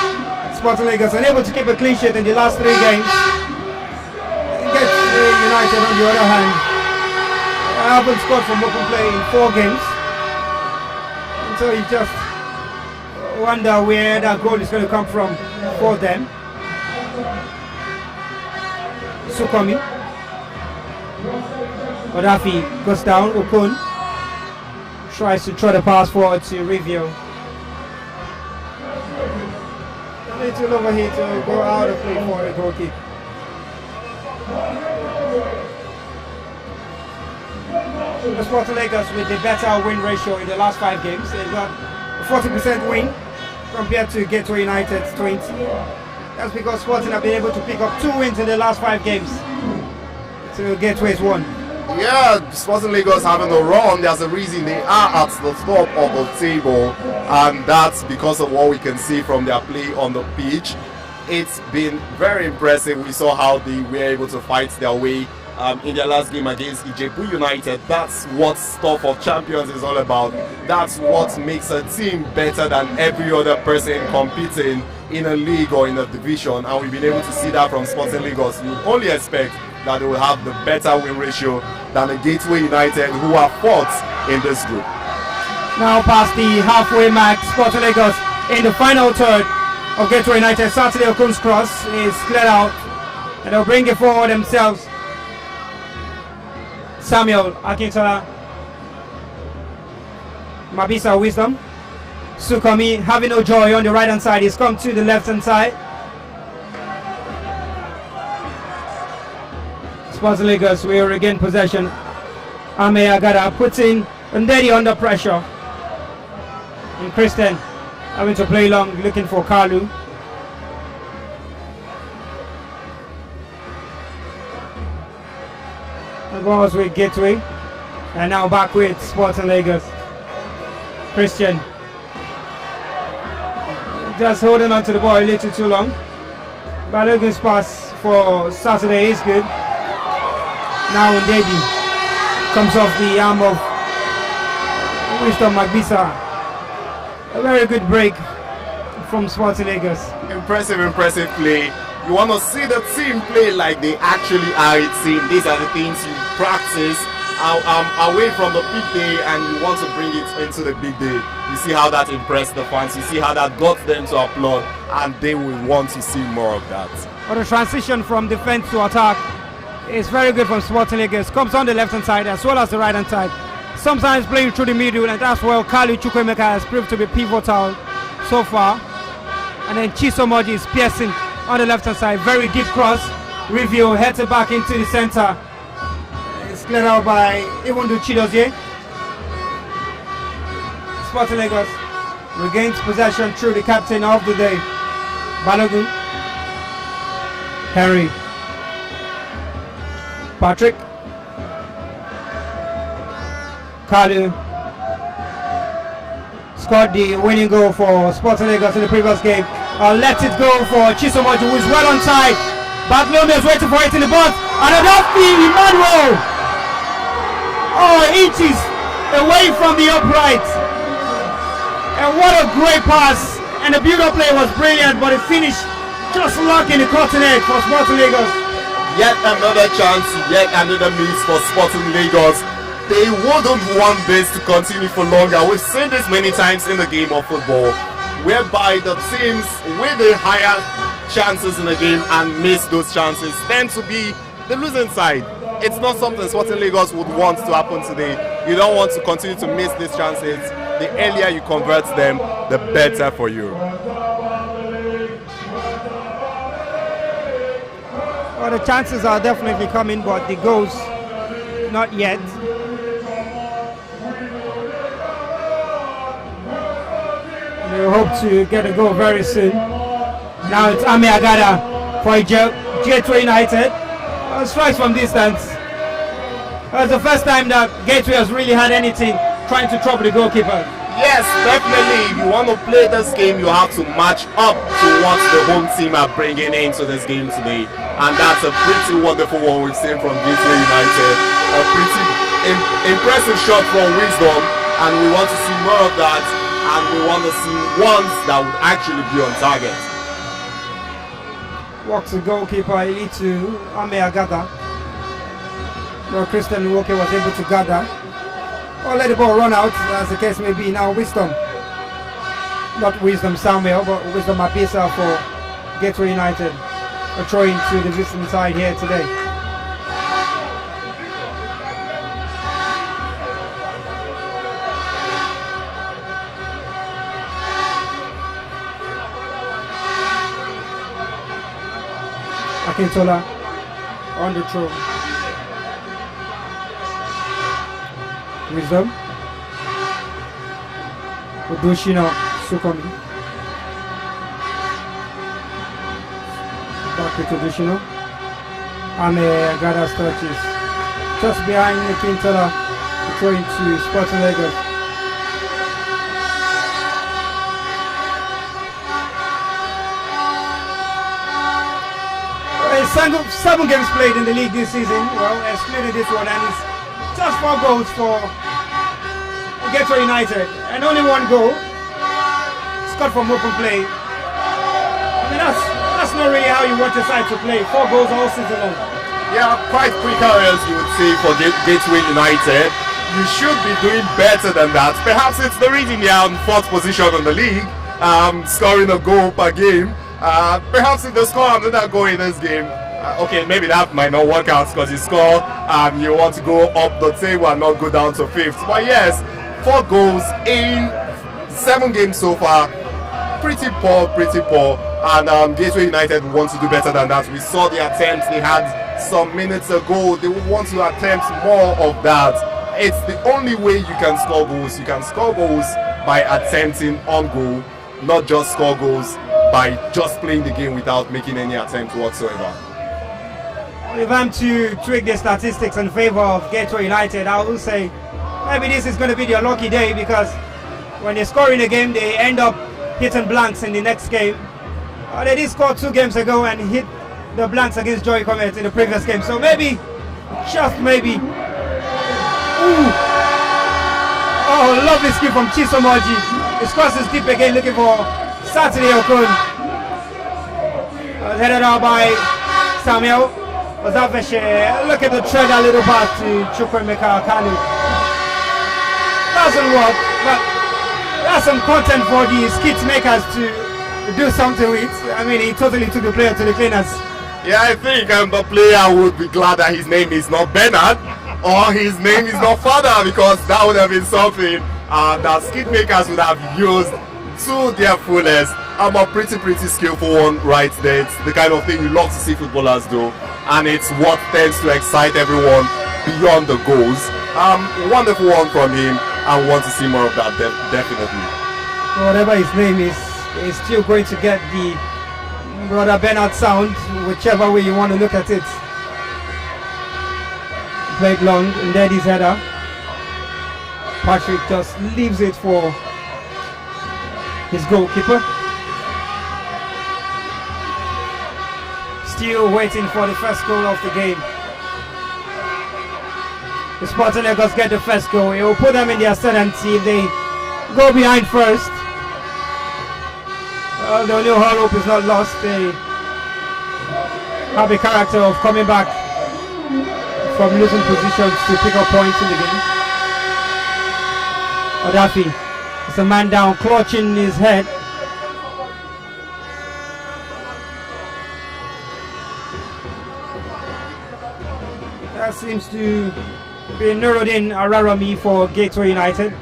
Sporting Lagos unable to keep a clean sheet in the last 3 games. Gateway United on the other hand haven't scored from open play in 4 games. And so you just wonder where that goal is going to come from for them. Sukomi. Odafi goes down. Okun tries to throw the pass forward to Review. A little over here to go out of play for a goal kick. The Sporting Lagos with the better win ratio in the last 5 games. They've got a 40% win compared to Gateway United's 20. That's because Sporting have been able to pick up 2 wins in the last 5 games. So Gateway's 1. Yeah, Sporting Lagos having a run. There's a reason they are at the top of the table, and that's because of what we can see from their play on the pitch. It's been very impressive. We saw how they were able to fight their way in their last game against Ijebu United. That's what Stuff of Champions is all about. That's what makes a team better than every other person competing in a league or in a division, and we've been able to see that from Sporting Lagos. You only expect that they will have the better win ratio than the Gateway United, who are 4th in this group. Now past the halfway mark, Sporting Lagos in the final third of Gateway United. Saturday Okun's cross is cleared out, and they'll bring it forward themselves. Samuel Akintola, Mabisa Wisdom, Sukomi having no joy on the right hand side. He's come to the left hand side. Sporting Lagos will regain possession. Ame Agada putting Ndedi under pressure. And Christian having to play long, looking for Kalu. The ball's with Gateway. And now back with Sporting Lagos. Christian just holding on to the ball a little too long. Balogun's pass for Saturday is good. Now Ndedi comes off the arm of Wisdom Magbisa. A very good break from Sporting Lagos. Impressive play. You want to see the team play like they actually are a team. These are the things you practice away from the big day, and you want to bring it into the big day. You see how that impressed the fans. You see how that got them to applaud, and they will want to see more of that. But the transition from defense to attack is very good from Sporting Lagos. Comes on the left hand side as well as the right hand side. Sometimes playing through the middle, and that's where Kalu Chukwemeka has proved to be pivotal so far. And then Chisomoji is piercing on the left hand side. Very deep cross. Review heads it back into the center. It's cleared out by Iwundu Chidozie. Sporting Lagos regains possession through the captain of the day, Balogun. Henry. Patrick. Kalu scored the winning goal for Sporting Lagos in the previous game Let it go for Chisomoji, who is well on side. Bartholomew is waiting for it in the box. And Adafi Emmanuel. Oh, inches away from the upright. And what a great pass. And the build-up play was brilliant, but it finished just locking the cotton egg for Sporting Lagos. Yet another chance, yet another miss for Sporting Lagos. They wouldn't want this to continue for longer. We've seen this many times in the game of football, whereby the teams with the higher chances in the game and miss those chances tend to be the losing side. It's not something Sporting Lagos would want to happen today. You don't want to continue to miss these chances. The earlier you convert them, the better for you. Well, the chances are definitely coming, but the goals, not yet. We hope to get a goal very soon. Now it's Ami Agada for Gateway United. Strikes from distance. It's the first time that Gateway has really had anything trying to trouble the goalkeeper. Yes, definitely. If you want to play this game, you have to match up to what the home team are bringing into this game today. And that's a pretty wonderful one we've seen from Gateway United. A pretty impressive shot from Wisdom, and we want to see more of that, and we want to see ones that would actually be on target. Walks the goalkeeper into Ame Agada. Well, Christian Nwoke was able to gather. Or let the ball run out, as the case may be. Now Wisdom. Not Wisdom Samuel, but Wisdom Abisa for Gateway United. A throw into the visiting side here today. Akintola on the throw. Wisdom. Odoshino Sukomi. Back to Odoshino. Ame Agada's touches. Just behind Akintola. Throw into Sporting Lagos. Seven games played in the league this season. Well, excluding this one, and it's just 4 goals for Gateway United, and only 1 goal scored from open play. I mean, that's not really how you want your side to play. 4 goals all season long. Yeah, quite precarious, you would say, for Gateway United. You should be doing better than that. Perhaps it's the reason they are in 4th position in the league, scoring a goal per game. Perhaps if they score another goal in this game, okay, maybe that might not work out because you score and you want to go up the table and not go down to 5th. But yes, 4 goals in 7 games so far. Pretty poor. And Gateway United want to do better than that. We saw the attempts they had some minutes ago. They would want to attempt more of that. It's the only way you can score goals. You can score goals by attempting on goal, not just score goals by just playing the game without making any attempt whatsoever. If I'm to tweak the statistics in favor of Gateway United, I will say maybe this is going to be their lucky day, because when they score in a game, they end up hitting blanks in the next game. They did score 2 games ago and hit the blanks against Joy Comet in the previous game. So maybe, just maybe. Ooh! Oh, lovely skill from Chisomoji. His cross is deep again, looking for Saturday Okun. Headed out by Samuel. Look at the tread a little back to Chukwemeka Akalu. Doesn't work, but that's some content for the skit makers to do something with. I mean, he totally took the player to the cleaners. Yeah, I think the player would be glad that his name is not Bernard or his name is not Father, because that would have been something that skit makers would have used to their fullest. I'm a pretty skillful one right there. It's the kind of thing you love to see footballers do, and it's what tends to excite everyone beyond the goals. Wonderful one from him. I want to see more of that, definitely. Whatever his name is, he's still going to get the Brother Bernard sound, whichever way you want to look at it. Played long, and then his header. Patrick just leaves it for his goalkeeper. Still waiting for the first goal of the game. The Sporting Lagos get the first goal. It will put them in the ascendancy if they go behind first. The only hope is not lost. They have a character of coming back from losing positions to pick up points in the game. Odafi is a man down, clutching his head. That seems to be Nuruddin Ararami for Gateway United.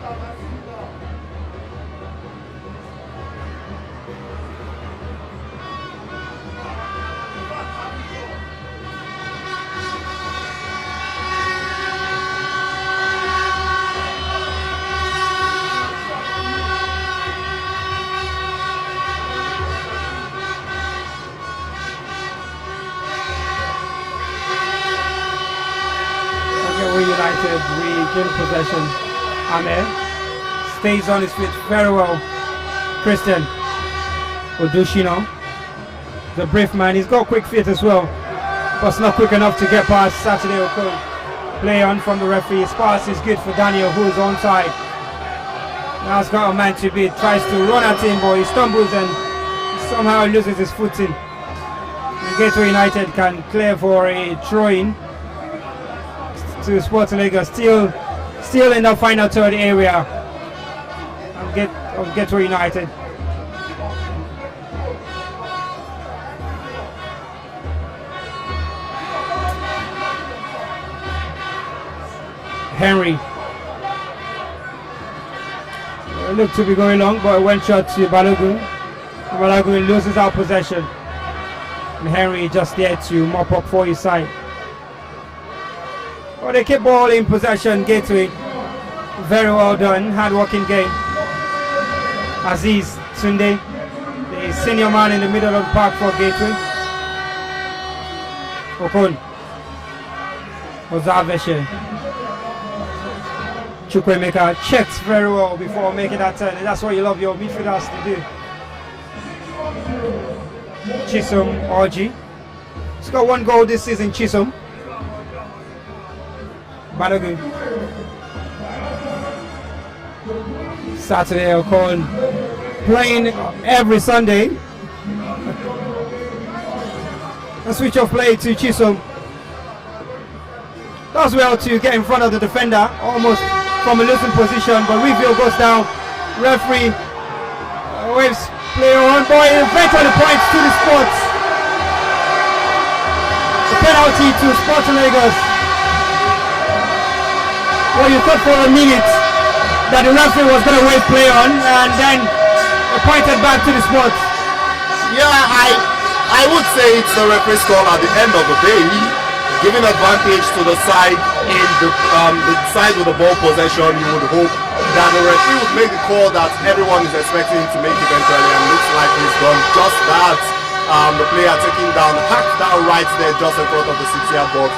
United regain possession. Ahmed stays on his feet very well. Christian Odushino, the brave man, he's got quick feet as well, but it's not quick enough to get past Saturday Okon. Play on from the referee. His pass is good for Daniel, who is onside. Now he's got a man to beat, tries to run at him, but he stumbles and somehow loses his footing. And Gateway United can clear for a throw-in to Sporting Lagos, still in the final third area of Gateway United. Henry looked to be going long, but it went short to Balogun. Balogun loses our possession, and Henry just there to mop up for his side. Well, they keep ball in possession, Gateway. Very well done, hard-working game. Aziz Tunde, the senior man in the middle of the park for Gateway. Okon. Ozaveshe. Chukwemeka checks very well before making that turn, and that's what you love your midfielders to do. Chisom Orji. He's got one goal this season, Chisom. Balogun. Saturday Okon playing every Sunday. A switch of play to Chisom. Does well to get in front of the defender, almost from a losing position, but Review goes down. Referee waves play on, boy, eventually points to the Sports. The penalty to Sporting Lagos. Well, you thought for a minute that the referee was going to wave play on, and then it pointed back to the Sports. Yeah, I would say it's the referee's call at the end of the day, giving advantage to the side in the side with the ball possession. You would hope that the referee would make the call that everyone is expecting him to make eventually, and looks like he's done just that. The player taking down, hacked down right there just in front of the 6-yard box.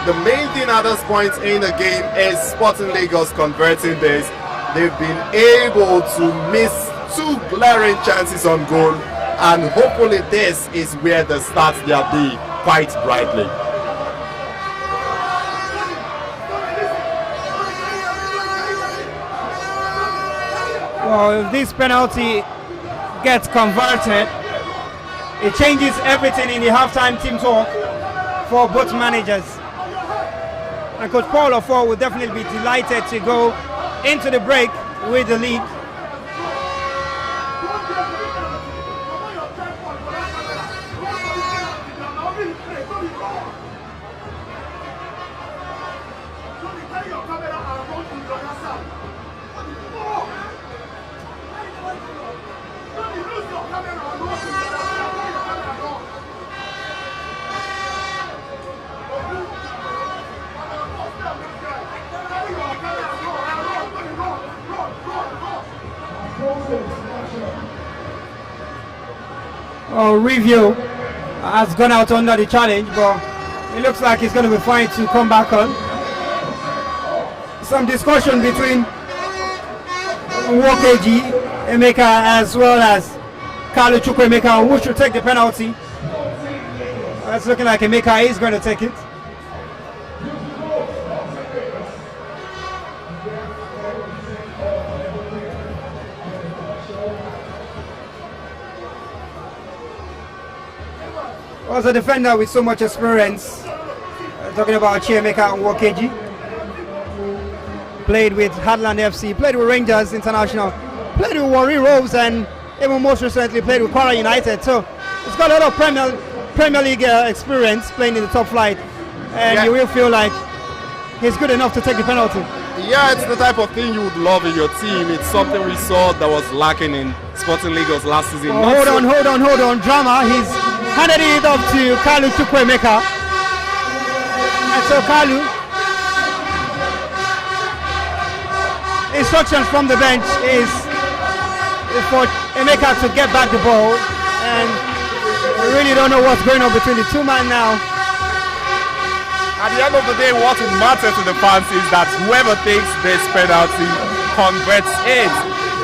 The main thing at this point in the game is Sporting Lagos converting this. They've been able to miss 2 glaring chances on goal, and hopefully this is where they start their day quite brightly. Well, if this penalty gets converted, it changes everything in the halftime team talk for both managers. And Coach Paul Ofor will definitely be delighted to go into the break with the lead. Review has gone out under the challenge, but it looks like he's going to be fine to come back on. Some discussion between Nwokeji Emeka as well as Kalu Chukwuemeka, who should take the penalty. It's looking like Emeka is going to take it. Was a defender with so much experience. Talking about Chiemeka Nwokeji. Played with Hadland FC, played with Rangers International, played with Warri Wolves, and even most recently played with Kwara United. So he's got a lot of Premier League experience playing in the top flight, and you will feel like he's good enough to take the penalty. Yeah, it's the type of thing you would love in your team. It's something we saw that was lacking in Sporting Lagos last season. Oh, hold on, drama. He's handed it up to Kalu Chukwuemeka. And so Kalu, instructions from the bench is for Emeka to get back the ball, and we really don't know what's going on between the two men now. At the end of the day, what will matter to the fans is that whoever takes this penalty converts it.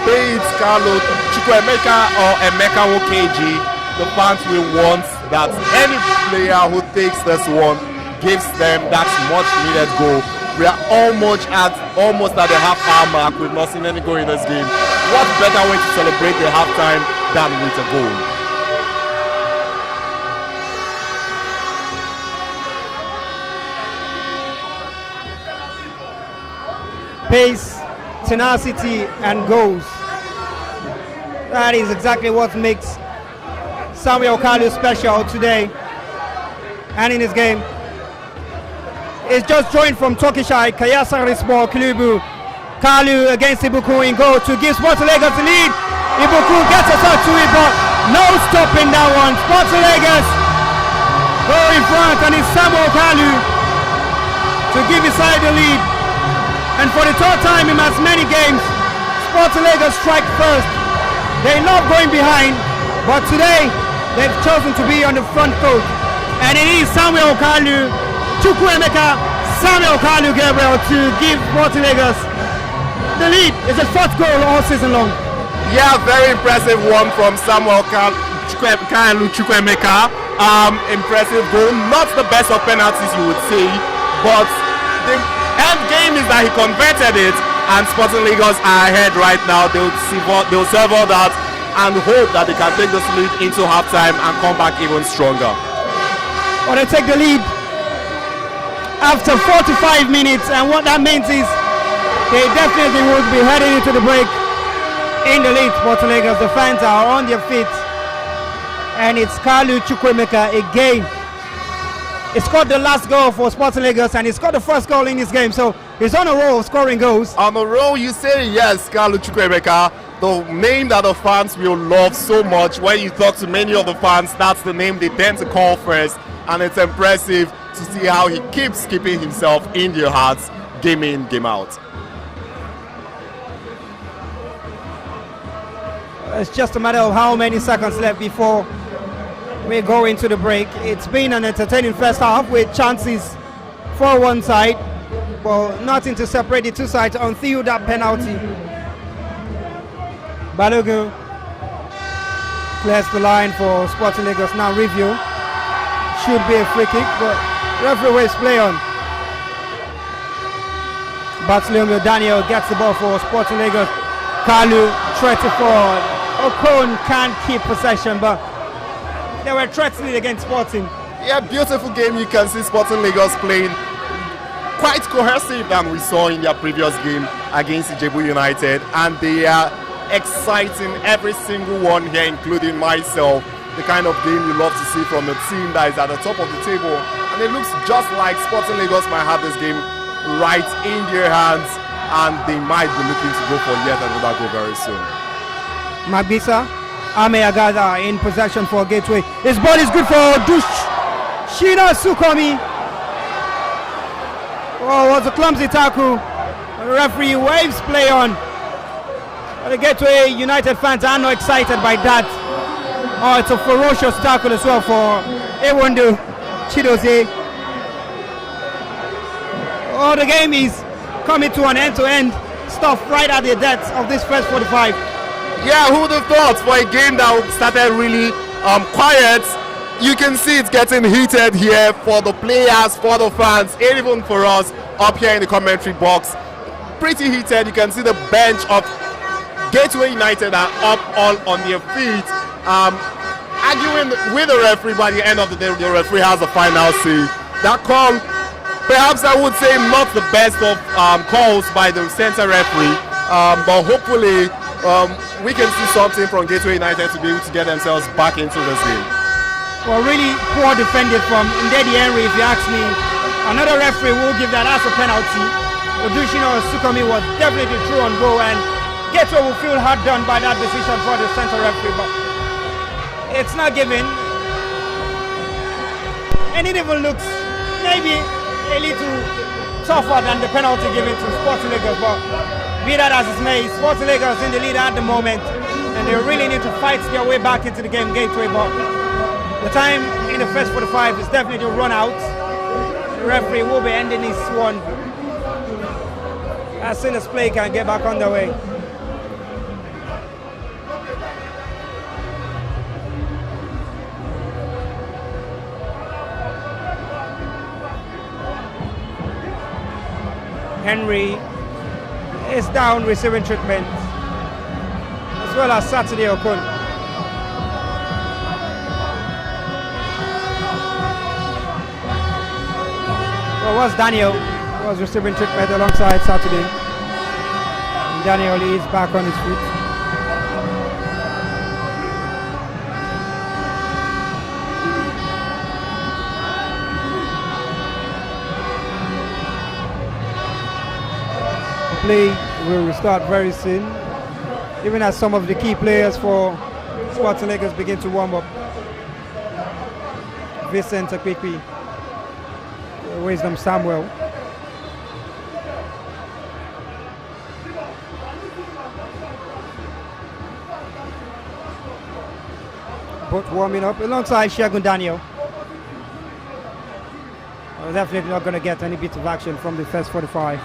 Be it Kalu Chukwuemeka or Emeka Nwokeji, the fans will want that any player who takes this one gives them that much needed goal. We are almost at the half-hour mark. We've not seen any goal in this game. What better way to celebrate the halftime than with a goal? Pace, tenacity, and goals. That is exactly what makes Samuel Kalu special today and in his game. It's just joined from Tokishai, Kayasa Rispo, Kilubu. Kalu against Ibuku in goal to give Sporting Lagos the lead. Ibuku gets us out to it, but no stopping that one. Sporting Lagos go in front, and it's Samuel Kalu to give his side the lead. And for the third time in as many games, Sporting Lagos strike first. They love going behind, but today they've chosen to be on the front foot. And it is Samuel Kalu Chukwuemeka, Samuel Kalu Gabriel to give Sporting Lagos the lead. It's a fourth goal all season long. Yeah, very impressive one from Samuel Kalu Chukwuemeka. Impressive goal, not the best of penalties you would say, but the end game is that he converted it, and Sporting Lagos are ahead right now. They'll serve all that and hope that they can take this lead into halftime and come back even stronger. Well, they take the lead after 45 minutes, and what that means is they definitely would be heading into the break in the lead. Sporting Lagos, the fans are on their feet, and it's Kalu Chukwuemeka again. He scored the last goal for Sporting Lagos, and he scored the first goal in this game, so he's on a roll of scoring goals. On a roll, you say yes, Kalu Chukwuemeka, the name that the fans will love so much. When you talk to many of the fans, that's the name they tend to call first, and it's impressive to see how he keeps keeping himself in their hearts, game in, game out. It's just a matter of how many seconds left before we go into the break. It's been an entertaining first half with chances for one side, but nothing to separate the two sides until that penalty. Balogun clears the line for Sporting Lagos. Now review. Should be a free kick, but referee waves play on. Bartolomeo Daniel gets the ball for Sporting Lagos. Kalu threats it forward. Okon can't keep possession, but they were threatening against Sporting. Yeah, beautiful game. You can see Sporting Lagos playing quite cohesive than we saw in their previous game against Ijebu United, and they are exciting every single one here, including myself. The kind of game you love to see from a team that is at the top of the table, and it looks just like Sporting Lagos might have this game right in their hands, and they might be looking to go for yet another goal very soon. Magbisa Ame Agada in possession for Gateway. His ball is good for Shina Sukomi. Oh, it was a clumsy tackle. The referee waves play on. But the Gateway United fans are not excited by that. Oh, it's a ferocious tackle as well for Ewondu Chidozie. Oh, the game is coming to an end-to-end stuff right at the depth of this first 45. Yeah, who would have thought, for a game that started really quiet, you can see it's getting heated here for the players, for the fans, and even for us up here in the commentary box. Pretty heated. You can see the bench of Gateway United are up all on their feet, arguing with the referee. By the end of the day, the referee has the final say. That call, perhaps I would say not the best of calls by the center referee, but hopefully we can see something from Gateway United to be able to get themselves back into this game. Well, really poor defended from Ndedi Henry, if you ask me. Another referee will give that as a penalty. Odushino Sukomi was definitely true on goal, and Gateway will feel hard done by that decision for the center referee, but it's not given. And it even looks maybe a little tougher than the penalty given to Sporting Lagos, but be that as it may, Sporting Lagos in the lead at the moment, and they really need to fight their way back into the game, Gateway, but the time in the first 45 is definitely run out. The referee will be ending this one as soon as play can get back underway. Henry is down receiving treatment, as well as Saturday Okun. Well, was Daniel was receiving treatment alongside Saturday. And Daniel is back on his feet. Play will restart very soon, even as some of the key players for Sporting Lagos begin to warm up. Vincent Akpikpi, Wisdom Samuel. Both warming up alongside Shegun Daniel. Well, definitely not going to get any bit of action from the first 45.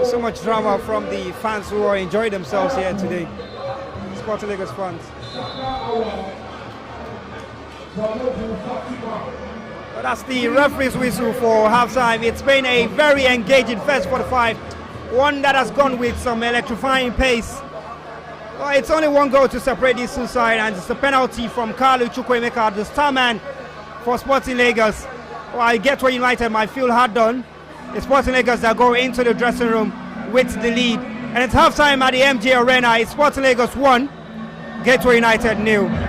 So much drama from the fans who are enjoying themselves here today. Sporting Lagos fans. But that's the referee's whistle for halftime. It's been a very engaging first 45. One that has gone with some electrifying pace. Well, it's only one goal to separate these two sides, and it's a penalty from Kalu Chukwuemeka, the star man for Sporting Lagos. While Gateway United might feel hard done, it's Sporting Lagos that go into the dressing room with the lead. And it's halftime at the MJ Arena. It's Sporting Lagos 1, Gateway United 0.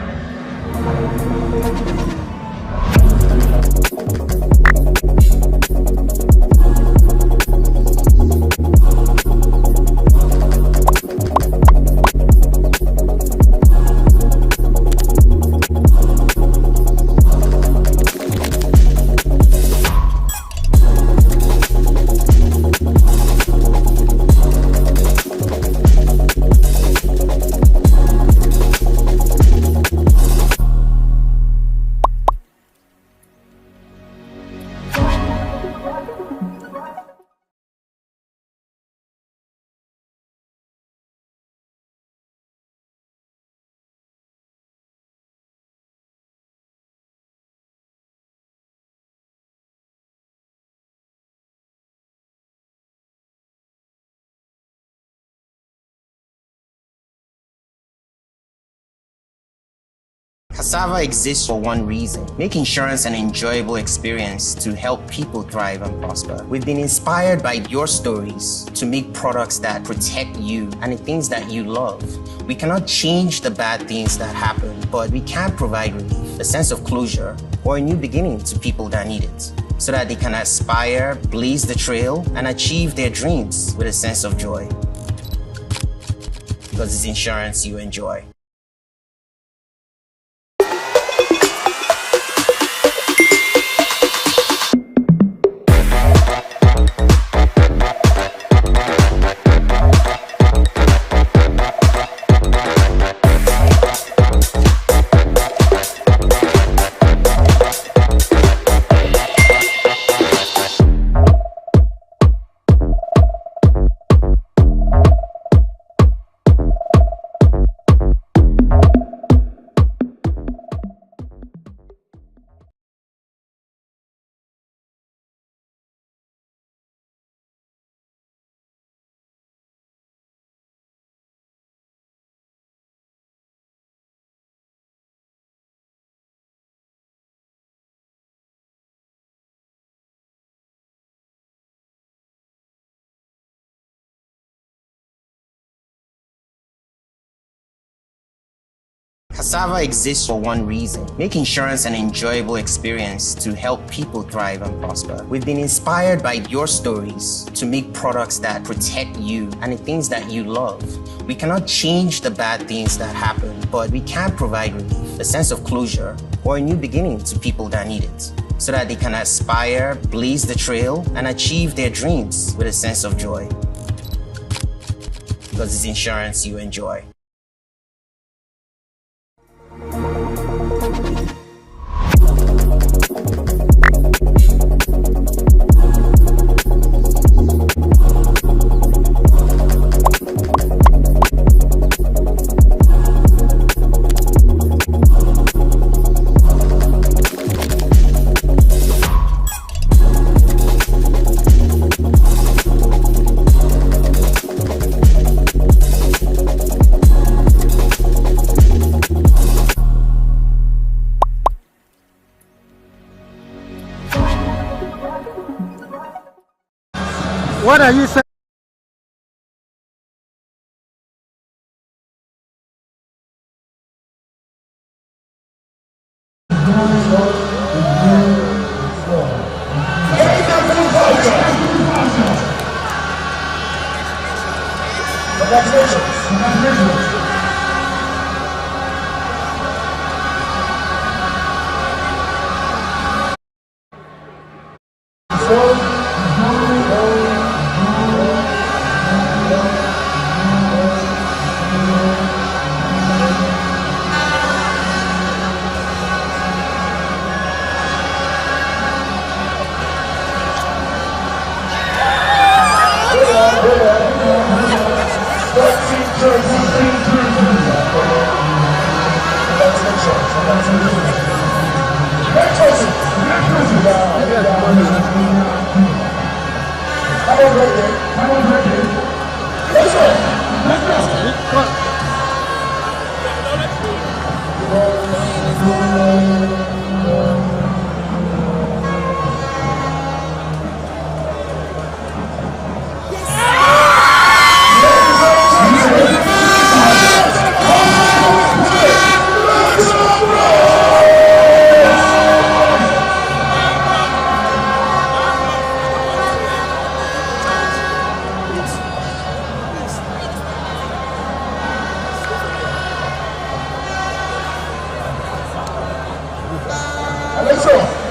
Cassava exists for one reason: make insurance an enjoyable experience to help people thrive and prosper. We've been inspired by your stories to make products that protect you and the things that you love. We cannot change the bad things that happen, but we can provide relief, a sense of closure, or a new beginning to people that need it, so that they can aspire, blaze the trail, and achieve their dreams with a sense of joy. Because it's insurance you enjoy. Cassava exists for one reason: make insurance an enjoyable experience to help people thrive and prosper. We've been inspired by your stories to make products that protect you and the things that you love. We cannot change the bad things that happen, but we can provide relief, a sense of closure, or a new beginning to people that need it, so that they can aspire, blaze the trail, and achieve their dreams with a sense of joy. Because it's insurance you enjoy. What are you saying?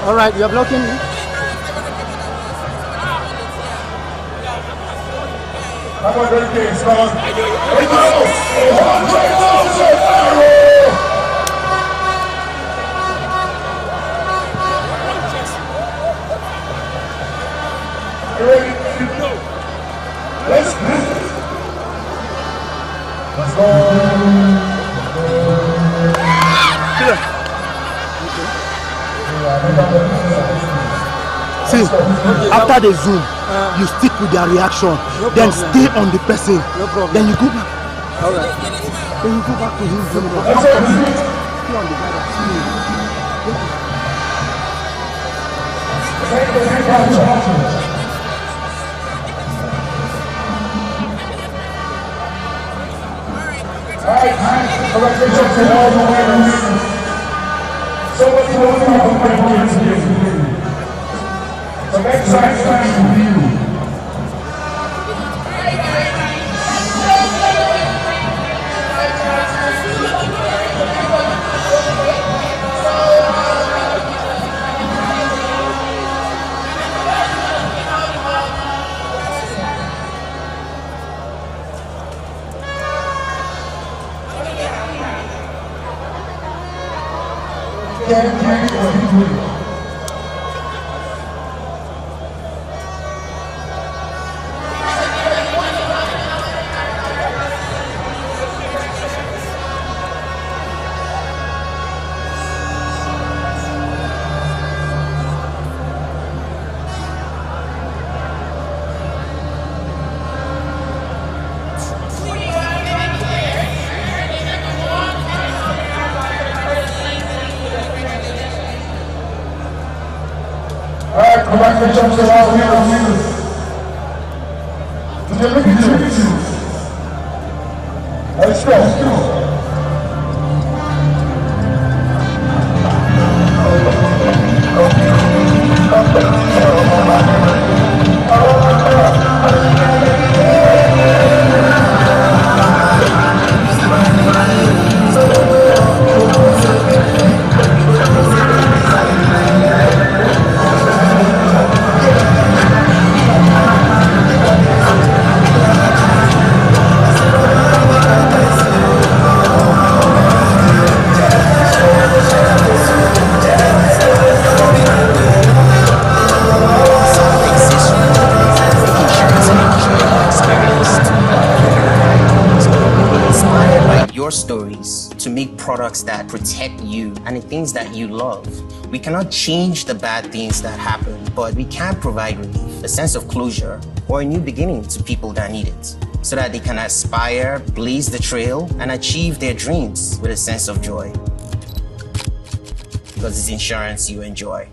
All right, you're blocking me. Let's go. See, after the zoom, you stick with their reaction, then stay on the person. Then you go back. Then you go back to him. still on the guy that's playing. Congratulations to all the winners. So much more to you. So next time to you. Congratulations to all winners. Look at you. Let's go. Your stories to make products that protect you and the things that you love. We cannot change the bad things that happen, but we can provide relief, a sense of closure, or a new beginning to people that need it, so that they can aspire, blaze the trail, and achieve their dreams with a sense of joy. Because it's insurance you enjoy.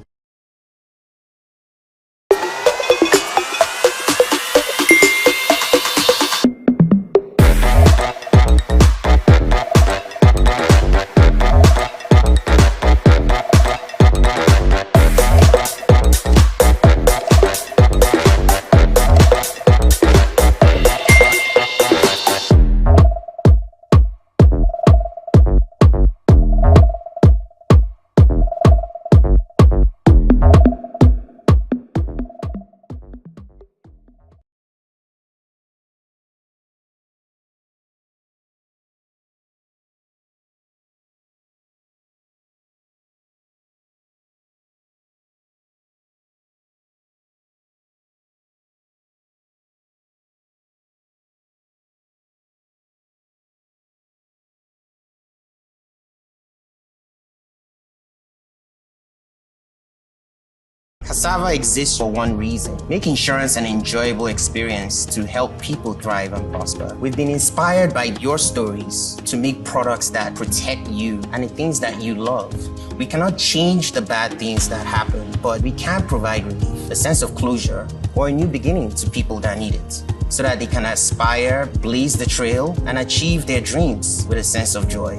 Cassava exists for one reason: make insurance an enjoyable experience to help people thrive and prosper. We've been inspired by your stories to make products that protect you and the things that you love. We cannot change the bad things that happen, but we can provide relief, a sense of closure, or a new beginning to people that need it, so that they can aspire, blaze the trail, and achieve their dreams with a sense of joy.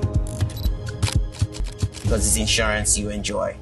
Because it's insurance you enjoy.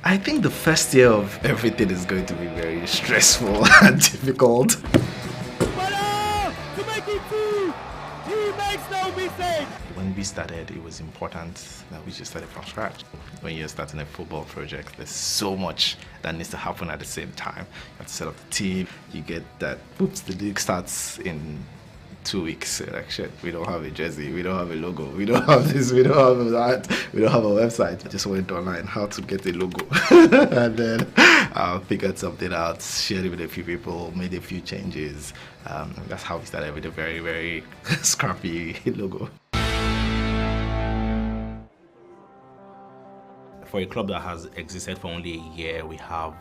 I think the first year of everything is going to be very stressful and difficult. When we started, it was important that we just started from scratch. When you're starting a football project, there's so much that needs to happen at the same time. You have to set up the team, you get that, oops, the league starts in 2 weeks. Like, shit, we don't have a jersey, we don't have a logo, we don't have this, we don't have that, we don't have a website. I just went online how to get a logo. And then I figured something out, shared it with a few people, made a few changes. That's how we started with a very, very scrappy logo. For a club that has existed for only a year, we have,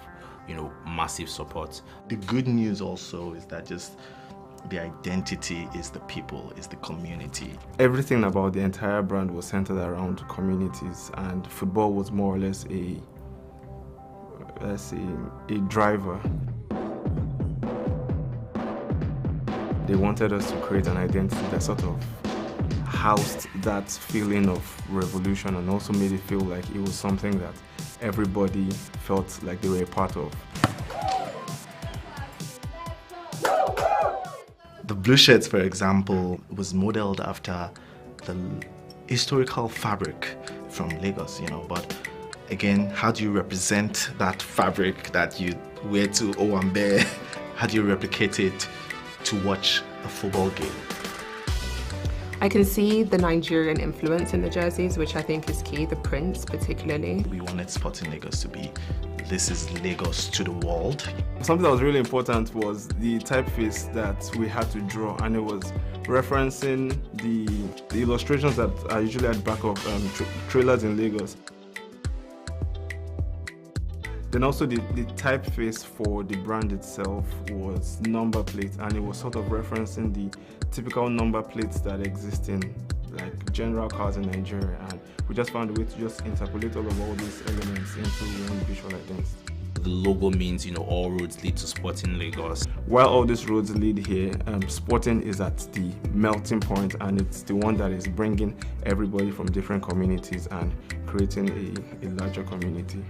massive support. The good news also is that just the identity is the people, is the community. Everything about the entire brand was centered around communities, and football was more or less a driver. They wanted us to create an identity that sort of housed that feeling of revolution and also made it feel like it was something that everybody felt like they were a part of. The blue shirts, for example, was modeled after the historical fabric from Lagos, but again, how do you represent that fabric that you wear to Owambe? How do you replicate it to watch a football game? I can see the Nigerian influence in the jerseys, which I think is key, the prints particularly. We wanted Sporting Lagos to be, this is Lagos to the world. Something that was really important was the typeface that we had to draw, and it was referencing the illustrations that are usually at the back of trailers in Lagos. Then also the typeface for the brand itself was number plates, and it was sort of referencing the typical number plates that exist in like general cars in Nigeria, and we just found a way to just interpolate all these elements into one visual identity. The logo means, all roads lead to Sporting Lagos. While all these roads lead here, Sporting is at the melting point, and it's the one that is bringing everybody from different communities and creating a larger community.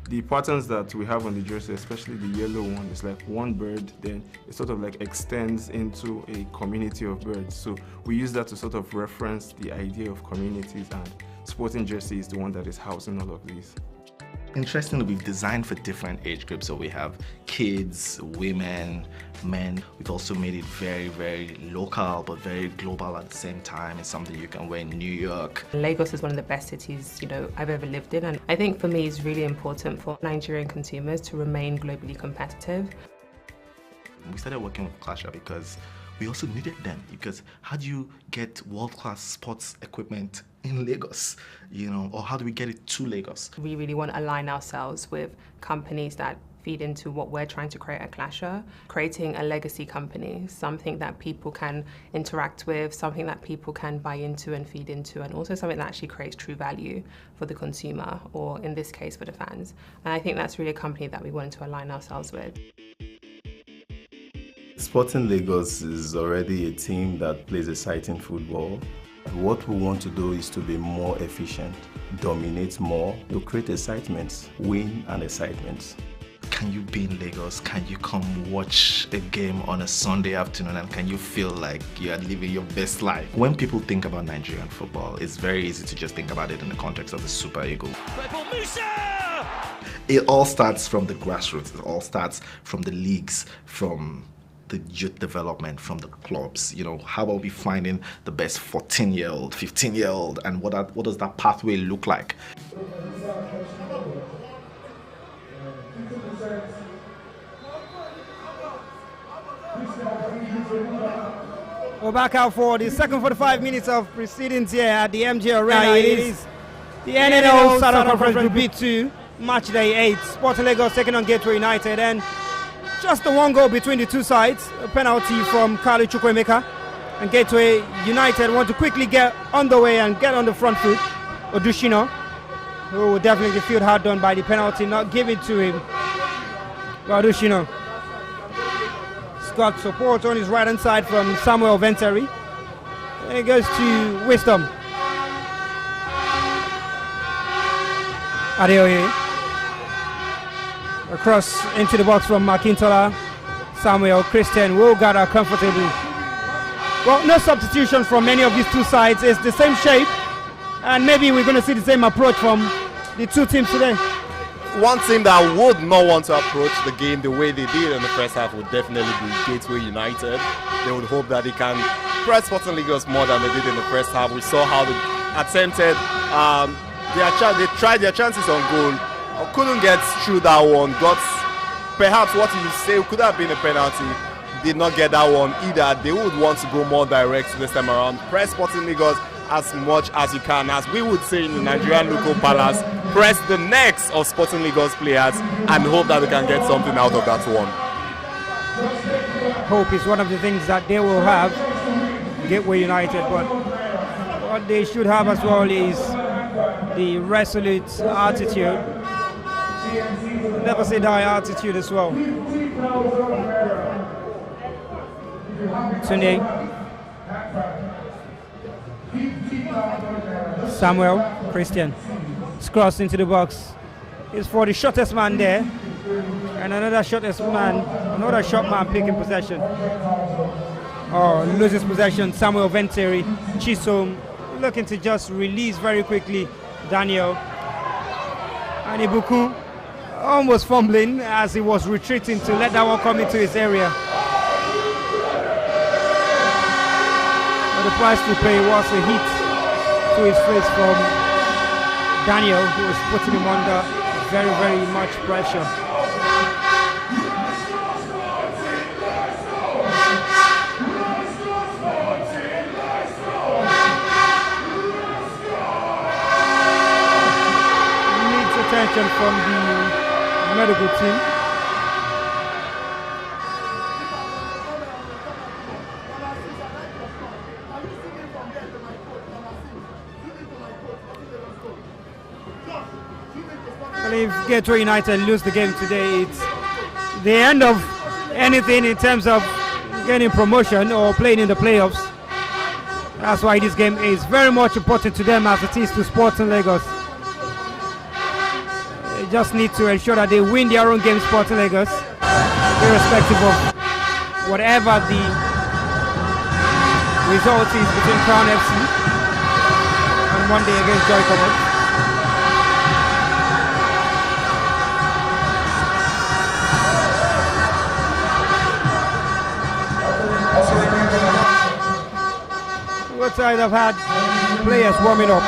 The patterns that we have on the jersey, especially the yellow one, is like one bird, then it sort of like extends into a community of birds. So we use that to sort of reference the idea of communities, and Sporting jersey is the one that is housing all of these. Interestingly, we've designed for different age groups. So we have kids, women, men. We've also made it very, very local, but very global at the same time. It's something you can wear in New York. Lagos is one of the best cities, I've ever lived in. And I think for me, it's really important for Nigerian consumers to remain globally competitive. We started working with Clasher because we also needed them, because how do you get world-class sports equipment in Lagos, or how do we get it to Lagos? We really want to align ourselves with companies that feed into what we're trying to create at Clasher, creating a legacy company, something that people can interact with, something that people can buy into and feed into, and also something that actually creates true value for the consumer, or in this case for the fans. And I think that's really a company that we wanted to align ourselves with. Sporting Lagos is already a team that plays exciting football. What we want to do is to be more efficient, dominate more, to create excitement, win and excitement. Can you be in Lagos? Can you come watch a game on a Sunday afternoon, and can you feel like you are living your best life? When people think about Nigerian football, it's very easy to just think about it in the context of the Super Eagles. It all starts from the grassroots. It all starts from the leagues, from the youth development, from the clubs. How about we finding the best 14-year-old, 15-year-old, and what does that pathway look like? We're back out for the second 45 minutes of proceedings here at the MJ Arena. It is the NNL Southern Conference Group B2, match day 8. Sporting Lagos taking on Gateway United, and just the one goal between the two sides, a penalty from Kali Chukwuemeka, and Gateway United want to quickly get underway and get on the front foot. Odushino, who will definitely feel hard done by the penalty not given to him. Odushino has got support on his right hand side from Samuel Venteri. And it goes to Wisdom. Adeoye. Across into the box from Makintola. Samuel Christian will gather comfortably. Well, no substitution from any of these two sides. It's the same shape, and maybe we're going to see the same approach from the two teams today. One team that would not want to approach the game the way they did in the first half would definitely be Gateway United. They would hope that they can press Sporting Lagos more than they did in the first half. We saw how they attempted, they tried their chances on goal, couldn't get through that one, got perhaps what you say could have been a penalty, did not get that one either. They would want to go more direct this time around, press Sporting Lagos as much as you can, as we would say in the Nigerian local palace, press the necks of Sporting Lagos players and hope that they can get something out of that one. Hope is one of the things that they will have, Gateway United, but what they should have as well is the resolute attitude. Never say die attitude as well. Tunde. Samuel Christian. It's crossed into the box. It's for the shortest man there. And another short man picking possession. Loses possession. Samuel Venteri. Chisom looking to just release very quickly Daniel. And Ibuku almost fumbling as he was retreating to let that one come into his area. But the price to pay was a hit to his face from Daniel, who was putting him under very, very much pressure. Needs attention from the medical team. If Gateway United lose the game today, it's the end of anything in terms of getting promotion or playing in the playoffs. That's why this game is very much important to them as it is to Sporting Lagos. They just need to ensure that they win their own game, Sporting Lagos, irrespective of whatever the result is between Crown FC and Monday against Joy Comets. Both sides have had players warming up.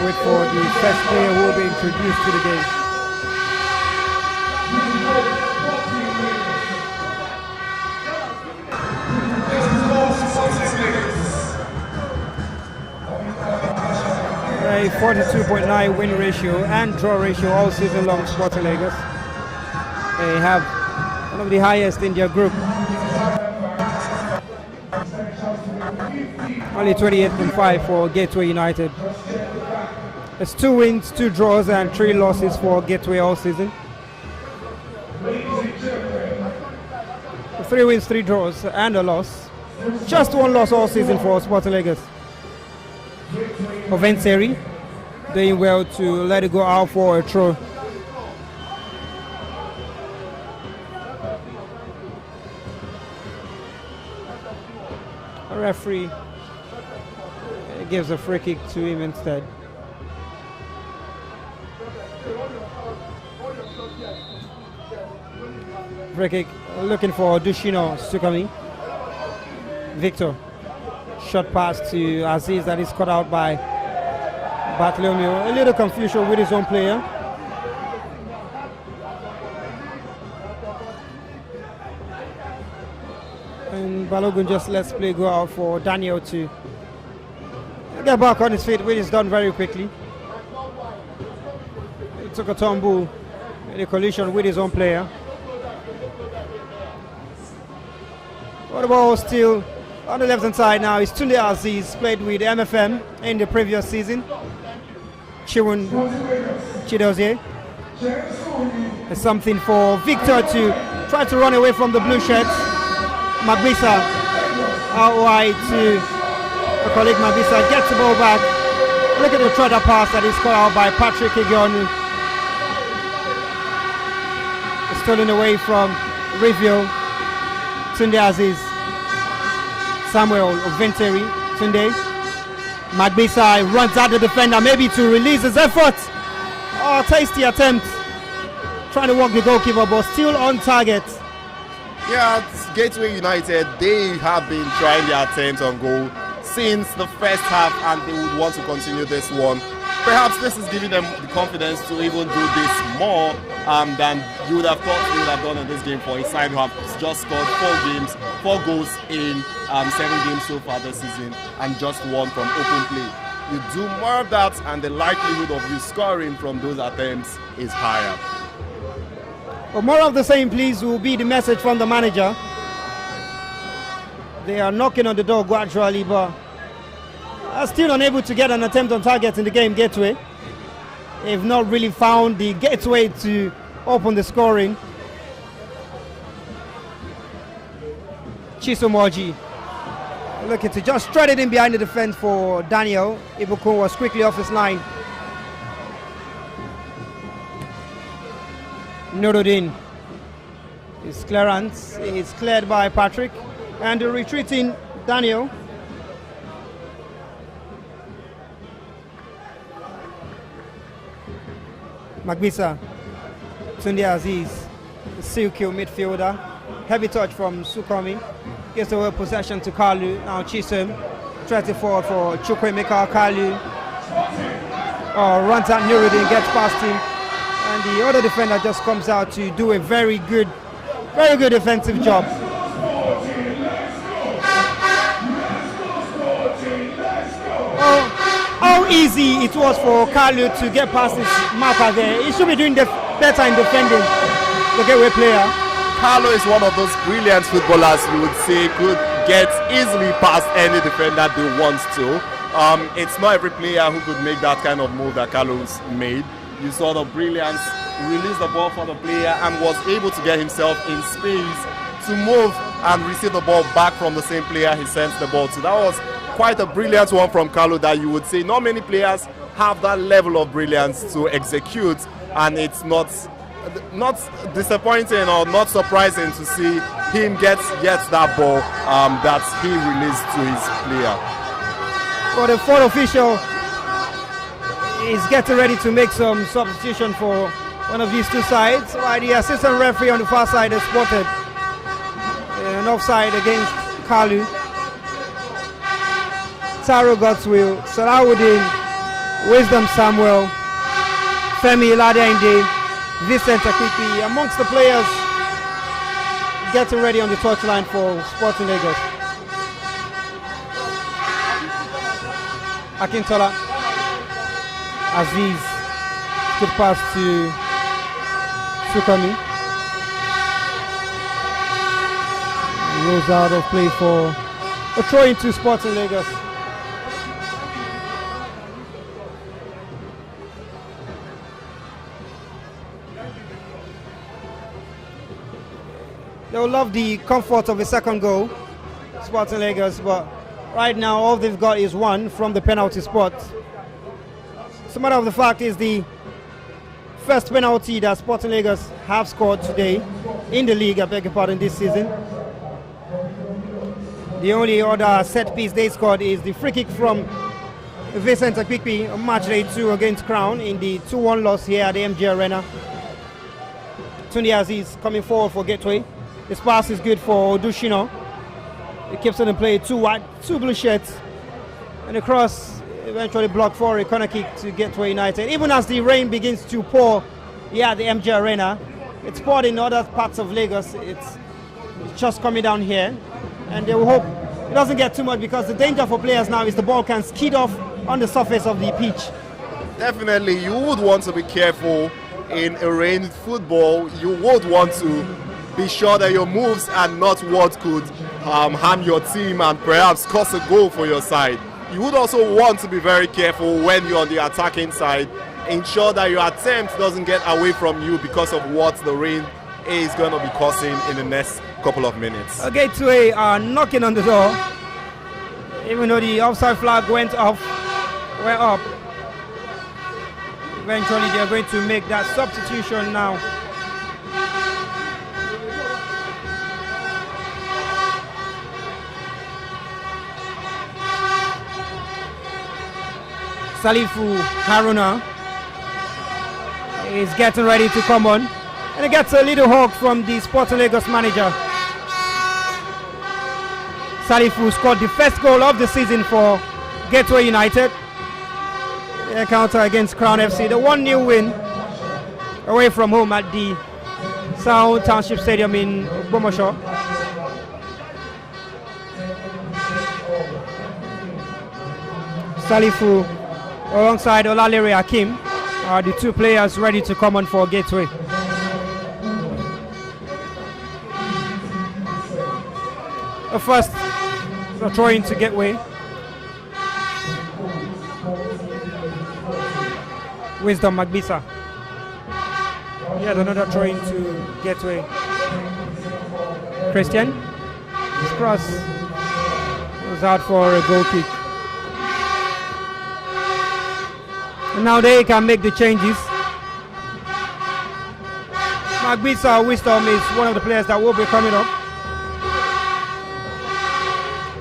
Wait for the first player who will be introduced to the game. A 42.9 win ratio and draw ratio all season long, Sporting Lagos. They have one of the highest in their group. Only 28.5 for Gateway United. It's 2 wins, 2 draws, and 3 losses for Gateway all season. 3 wins, 3 draws, and a loss. Just 1 loss all season for Sporting Lagos. Ovenseri doing well to let it go out for a throw. Referee gives a free kick to him instead. Free kick looking for Dushino Sukami. Victor. Short pass to Aziz that is cut out by Bartolomeo. A little confusion with his own player. And Balogun just lets play go out for Daniel to get back on his feet, which is done very quickly. He took a tumble in a collision with his own player. What about still on the left hand side now is Tunde Aziz, played with MFM in the previous season. Chiwun Chidozie. It's something for Victor to try to run away from the blue shirts. Magbisa out wide to a colleague. Magbisa gets the ball back Look at the threader pass that is called out by Patrick Egionu. Stolen away from Rivio. Tunde Aziz. Samuel Venteri. Tunde. Magbisa runs at the defender, maybe to release his effort. Oh, tasty attempt. Trying to walk the goalkeeper, but still on target. Yeah, Gateway United, they have been trying their attempts on goal since the first half, and they would want to continue this one. Perhaps this is giving them the confidence to even do this more than you would have thought they would have done in this game for a side who have just scored 4 goals in 7 games so far this season, and just 1 from open play. You do more of that, and the likelihood of you scoring from those attempts is higher. But more of the same, please, will be the message from the manager. They are knocking on the door gradually, but are still unable to get an attempt on target in the game. Gateway, they've not really found the gateway to open the scoring. Chisomoji looking to just strut it in behind the defense for Daniel. Ibukun was quickly off his line. Nuruddin, his clearance is cleared by Patrick, and the retreating Daniel. Magbisa, Tunde Aziz, the Silkio midfielder. Heavy touch from Sukomi. Gets away possession to Kalu. Now Chisholm tries it forward for Chukwemeka. Kalu runs at Nuruddin, gets past him. And the other defender just comes out to do a very good defensive job. How easy it was for Kalu to get past his marker there. He should be doing better in defending, the gateway player. Kalu is one of those brilliant footballers you would say could get easily past any defender they wants to. It's not every player who could make that kind of move that Kalu's made. You saw the brilliance, released the ball for the player and was able to get himself in space to move and receive the ball back from the same player he sent the ball to. That was quite a brilliant one from Kalu that you would say not many players have that level of brilliance to execute, and it's not disappointing or not surprising to see him get that ball that he released to his player. For the fourth official, is getting ready to make some substitution for one of these two sides. While the assistant referee on the far side has spotted an offside against Kalu. Taro Godswill, Salawuddin, Wisdom Samuel, Femi Ladiende, Vincent Akiki, amongst the players getting ready on the touchline for Sporting Lagos. Akintola, Aziz, good pass to Sukami. Rolls out of play for a throw into Sporting Lagos. They'll love the comfort of a second goal, Sporting Lagos, but right now all they've got is one from the penalty spot. As a matter of the fact is the first penalty that Sporting Lagos have scored today in the league, I beg your pardon, this season. The only other set piece they scored is the free kick from Vincent Akpikpi on match day 2 against Crown in the 2-1 loss here at the MG Arena. Tunde Aziz coming forward for Gateway. This pass is good for Odushino. He keeps it in play, 2 wide, 2 blue shirts, and the cross eventually blocked for a corner kick to Gateway United. Even as the rain begins to pour here at the MG Arena, it's poured in other parts of Lagos. It's just coming down here, and they will hope it doesn't get too much, because the danger for players now is the ball can skid off on the surface of the pitch. Definitely, you would want to be careful in a rain football. You would want to be sure that your moves are not what could harm your team and perhaps cause a goal for your side. You would also want to be very careful when you're on the attacking side. Ensure that your attempt doesn't get away from you because of what the rain is going to be causing in the next couple of minutes. Gateway are knocking on the door. Even though the offside flag went up, Eventually they're going to make that substitution now. Salifu Haruna is getting ready to come on, and he gets a little hug from the Sporting Lagos manager. Salifu scored the first goal of the season for Gateway United. The encounter against Crown FC, the 1-0 win away from home at the South Township Stadium in Bomosho. Salifu alongside Olalere Akim are the two players ready to come on for Gateway. The first throw into Gateway. Wisdom Magbisa. Yet another throw into Gateway. Christian. His cross was out for a goal kick. And now they can make the changes. Magbisa Wisdom is one of the players that will be coming up,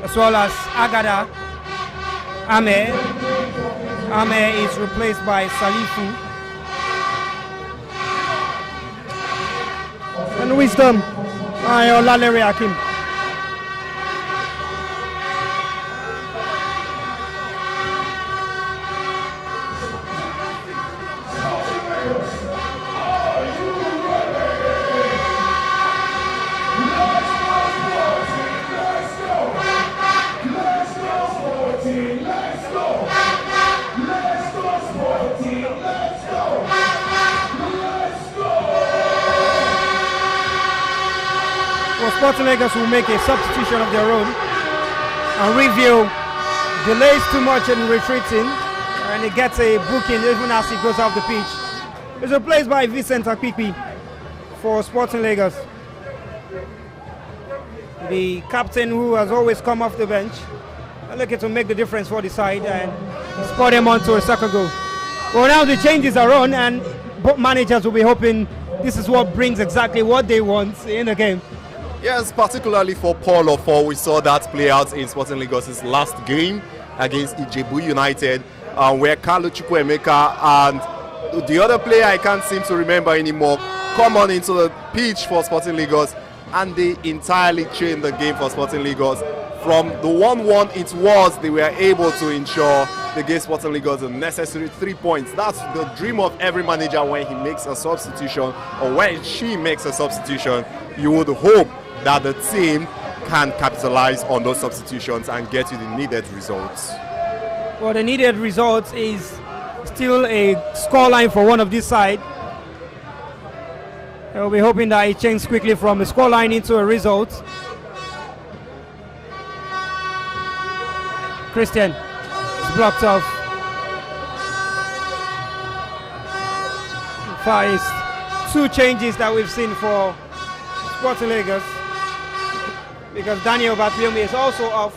as well as Agada Ame. Ame is replaced by Salifu. And Wisdom by Olalere Akim. Sporting Lagos will make a substitution of their own, and Review delays too much in retreating, and he gets a booking even as he goes off the pitch. He's replaced by Vincent Akpipi for Sporting Lagos, the captain who has always come off the bench, looking to make the difference for the side and spot him onto a second goal. Well, now the changes are on, and both managers will be hoping this is what brings exactly what they want in the game. Yes, particularly for Paul Ofor, we saw that play out in Sporting Lagos' last game against Ijebu United, where Carlo Chukwuemeka and the other player I can't seem to remember anymore come on into the pitch for Sporting Lagos, and they entirely changed the game for Sporting Lagos. From the 1-1 it was, they were able to ensure they gave Sporting Lagos the necessary 3 points. That's the dream of every manager when he makes a substitution, or when she makes a substitution. You would hope that the team can capitalize on those substitutions and get you the needed results. Well, the needed result is still a scoreline for one of this side. We'll be hoping that it changes quickly from a scoreline into a result. Christian is blocked off. It's 2 changes that we've seen for Sporting Lagos, because Daniel Batliumi is also off.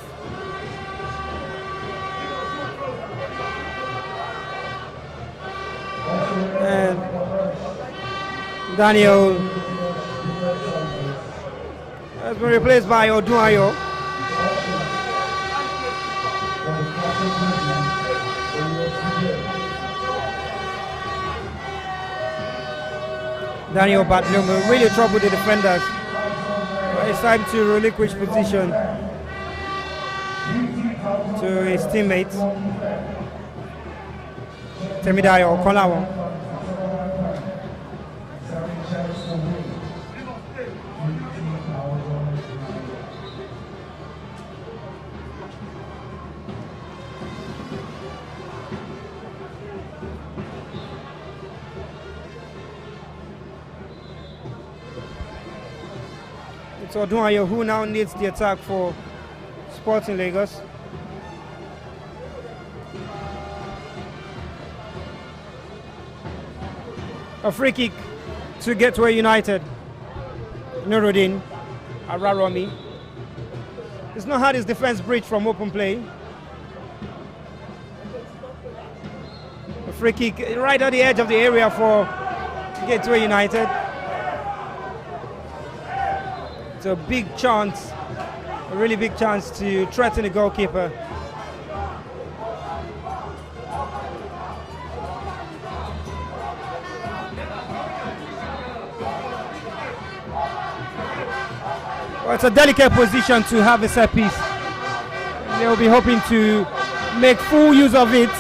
And Daniel has been replaced by Odunayo. Daniel Batliumi really troubled the defenders. It's time to relinquish position to his teammates, Temidayo Kolawo. It's Odunayo who now needs the attack for Sporting Lagos. A free kick to Gateway United. Nuruddin Araromi. He's not had his defense breach from open play. A free kick right at the edge of the area for Gateway United. It's a big chance, a really big chance to threaten the goalkeeper. Well, it's a delicate position to have a set piece. They'll be hoping to make full use of it.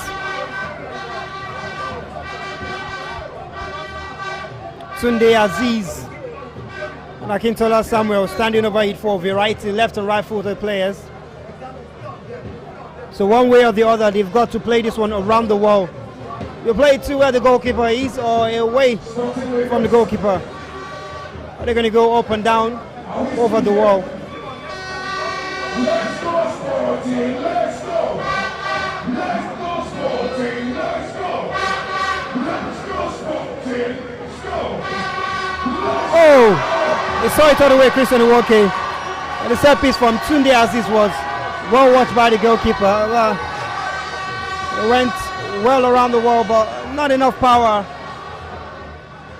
Tunde Aziz and Akintola Samuel standing over it for variety, left and right footed players. So one way or the other, they've got to play this one around the wall. You play it to where the goalkeeper is or away from the goalkeeper. Are they going to go up and down over the wall? Let's go, Sporting! Let's go! Let's go, Sporting! Let's go! Let's go, Sporting! Let's go! Oh! They saw it all the way, Christian Iwoke. And the set piece from Tunde Aziz was well watched by the goalkeeper. It went well around the wall, but not enough power.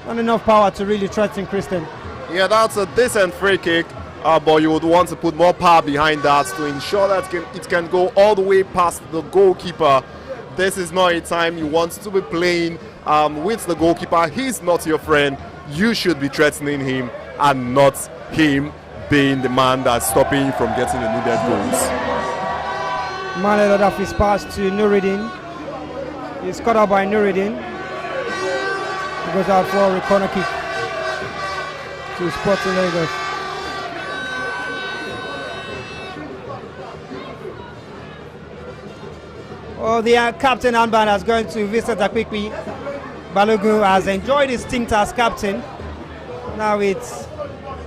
Not enough power to really threaten Christian. Yeah, that's a decent free kick. But you would want to put more power behind that to ensure that it can go all the way past the goalkeeper. This is not a time you want to be playing with the goalkeeper. He's not your friend. You should be threatening him and not him being the man that's stopping you from getting the needed goals. Manuel Adafi's pass to Nuruddin. He's cut out by Nuruddin. He goes out for a corner kick to Sporting Lagos. Well, the captain armband has gone to Vincent Akpikpi. Balogun has enjoyed his stint as captain. Now it's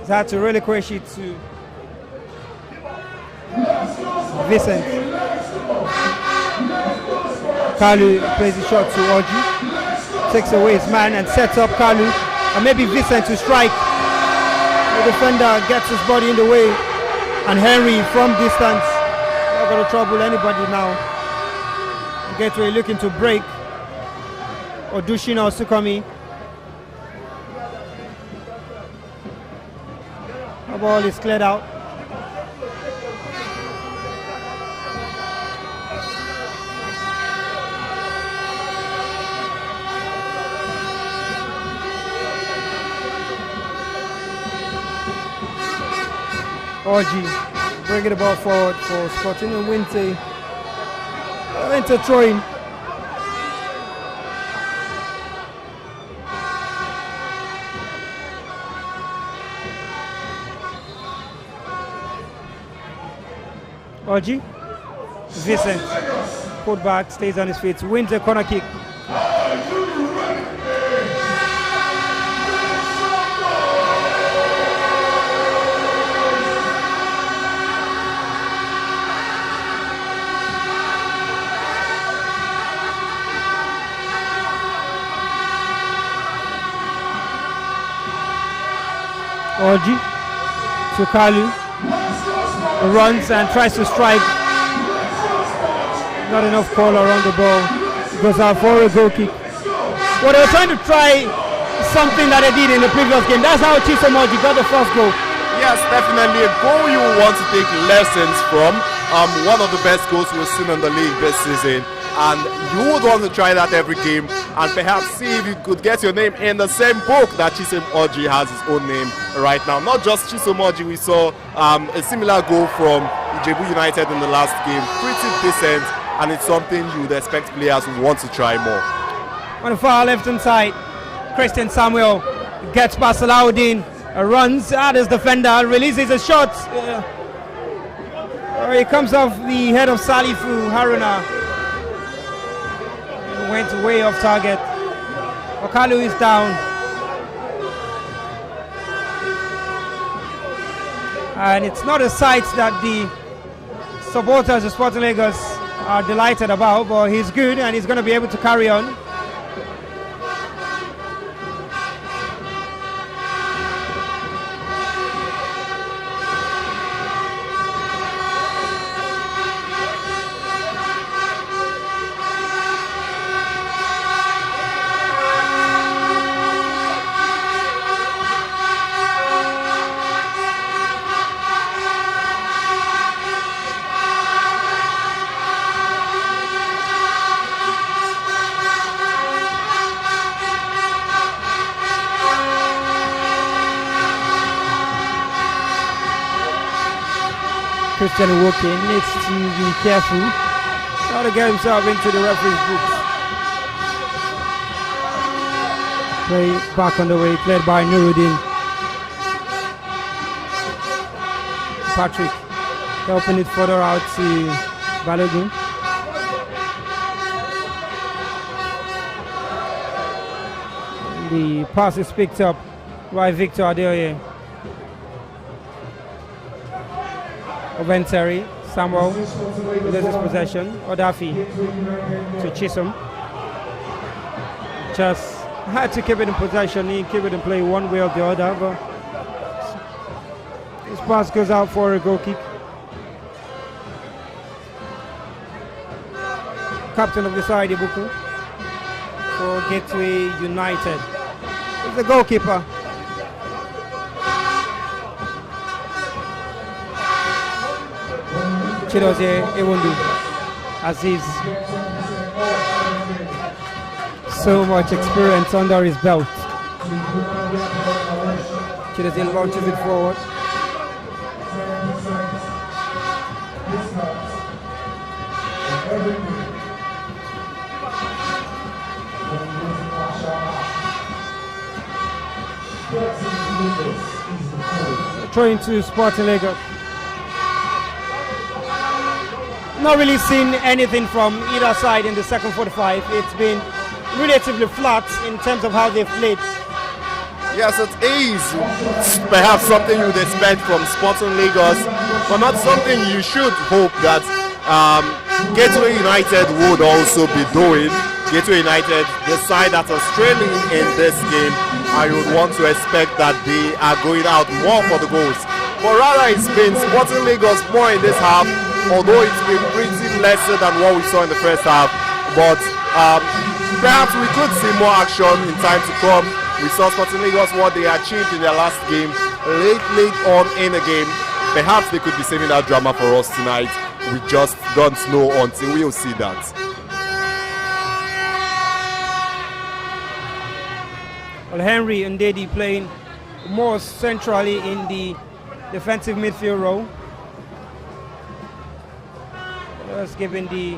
had to relinquish it to Vincent. Kalu plays the shot to Orji. Takes away his man and sets up Kalu. And maybe Vincent to strike. The defender gets his body in the way. And Henry from distance. Not going to trouble anybody now. Gateway looking to break. Odushina Osukami. The ball is cleared out. Orji bringing the ball forward for Sporting and Winter throwing. Orji. Vincent. Put back, stays on his feet, wins a corner kick. Orji to Kalu, runs and tries to strike. Not enough call around the ball. Goes out for a goal kick. Well, they were trying to try something that they did in the previous game. That's how Chisomoji got the first goal. Yes, definitely a goal you want to take lessons from. One of the best goals we've seen in the league this season. And you would want to try that every game and perhaps see if you could get your name in the same book that Chisom Orji has his own name right now. Not just Chisom Orji, we saw a similar goal from Ijebu United in the last game. Pretty decent, and it's something you would expect players would want to try more. On the far left hand side, Christian Samuel gets past Alauddin, runs at his defender, releases a shot. It comes off the head of Salifu Haruna. Went way off target. Okalu is down. And it's not a sight that the supporters of Sporting Lagos are delighted about, but he's good and he's going to be able to carry on. Christian Iwoke needs to be careful not to get himself into the referee's books. Play back on the way, played by Nuruddin. Patrick helping it further out to Balogun. The pass is picked up by Victor Adeoye. Oventeri, Samuel loses possession. Odafi to Chisholm. Just had to keep it in possession. He keep it in play one way or the other, but his pass goes out for a goal kick. Captain of the side, Ibuku, for Gateway United. He's the goalkeeper. Chidozie Ewundu, Aziz. So much experience under his belt. Chidozie launches it forward. Throwing to Sporting Lagos. Not really seen anything from either side in the second 45. It's been relatively flat in terms of how they've played. Yes, it is perhaps something you would expect from Sporting Lagos, but not something you should hope that Gateway United would also be doing. Gateway United, the side that was trailing in this game, I would want to expect that they are going out more for the goals. But rather it's been Sporting Lagos more in this half, although it's been pretty lesser than what we saw in the first half. But perhaps we could see more action in time to come. We saw Sporting Lagos what they achieved in their last game, late on in the game. Perhaps they could be saving that drama for us tonight. We just don't know until we'll see that. Well, Henry and Ndedi playing more centrally in the defensive midfield role. Just giving the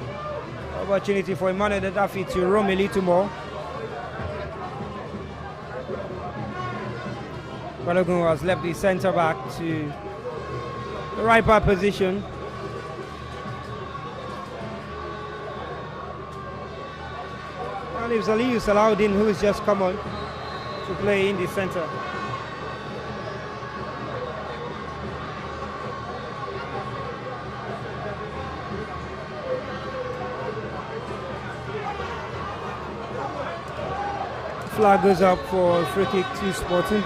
opportunity for Emmanuel Odafi to roam a little more. Balogun has left the centre back to the right back position. And it's Aliyu Salahuddin who's just come on to play in the centre. Flag goes up for free kick to Sporting.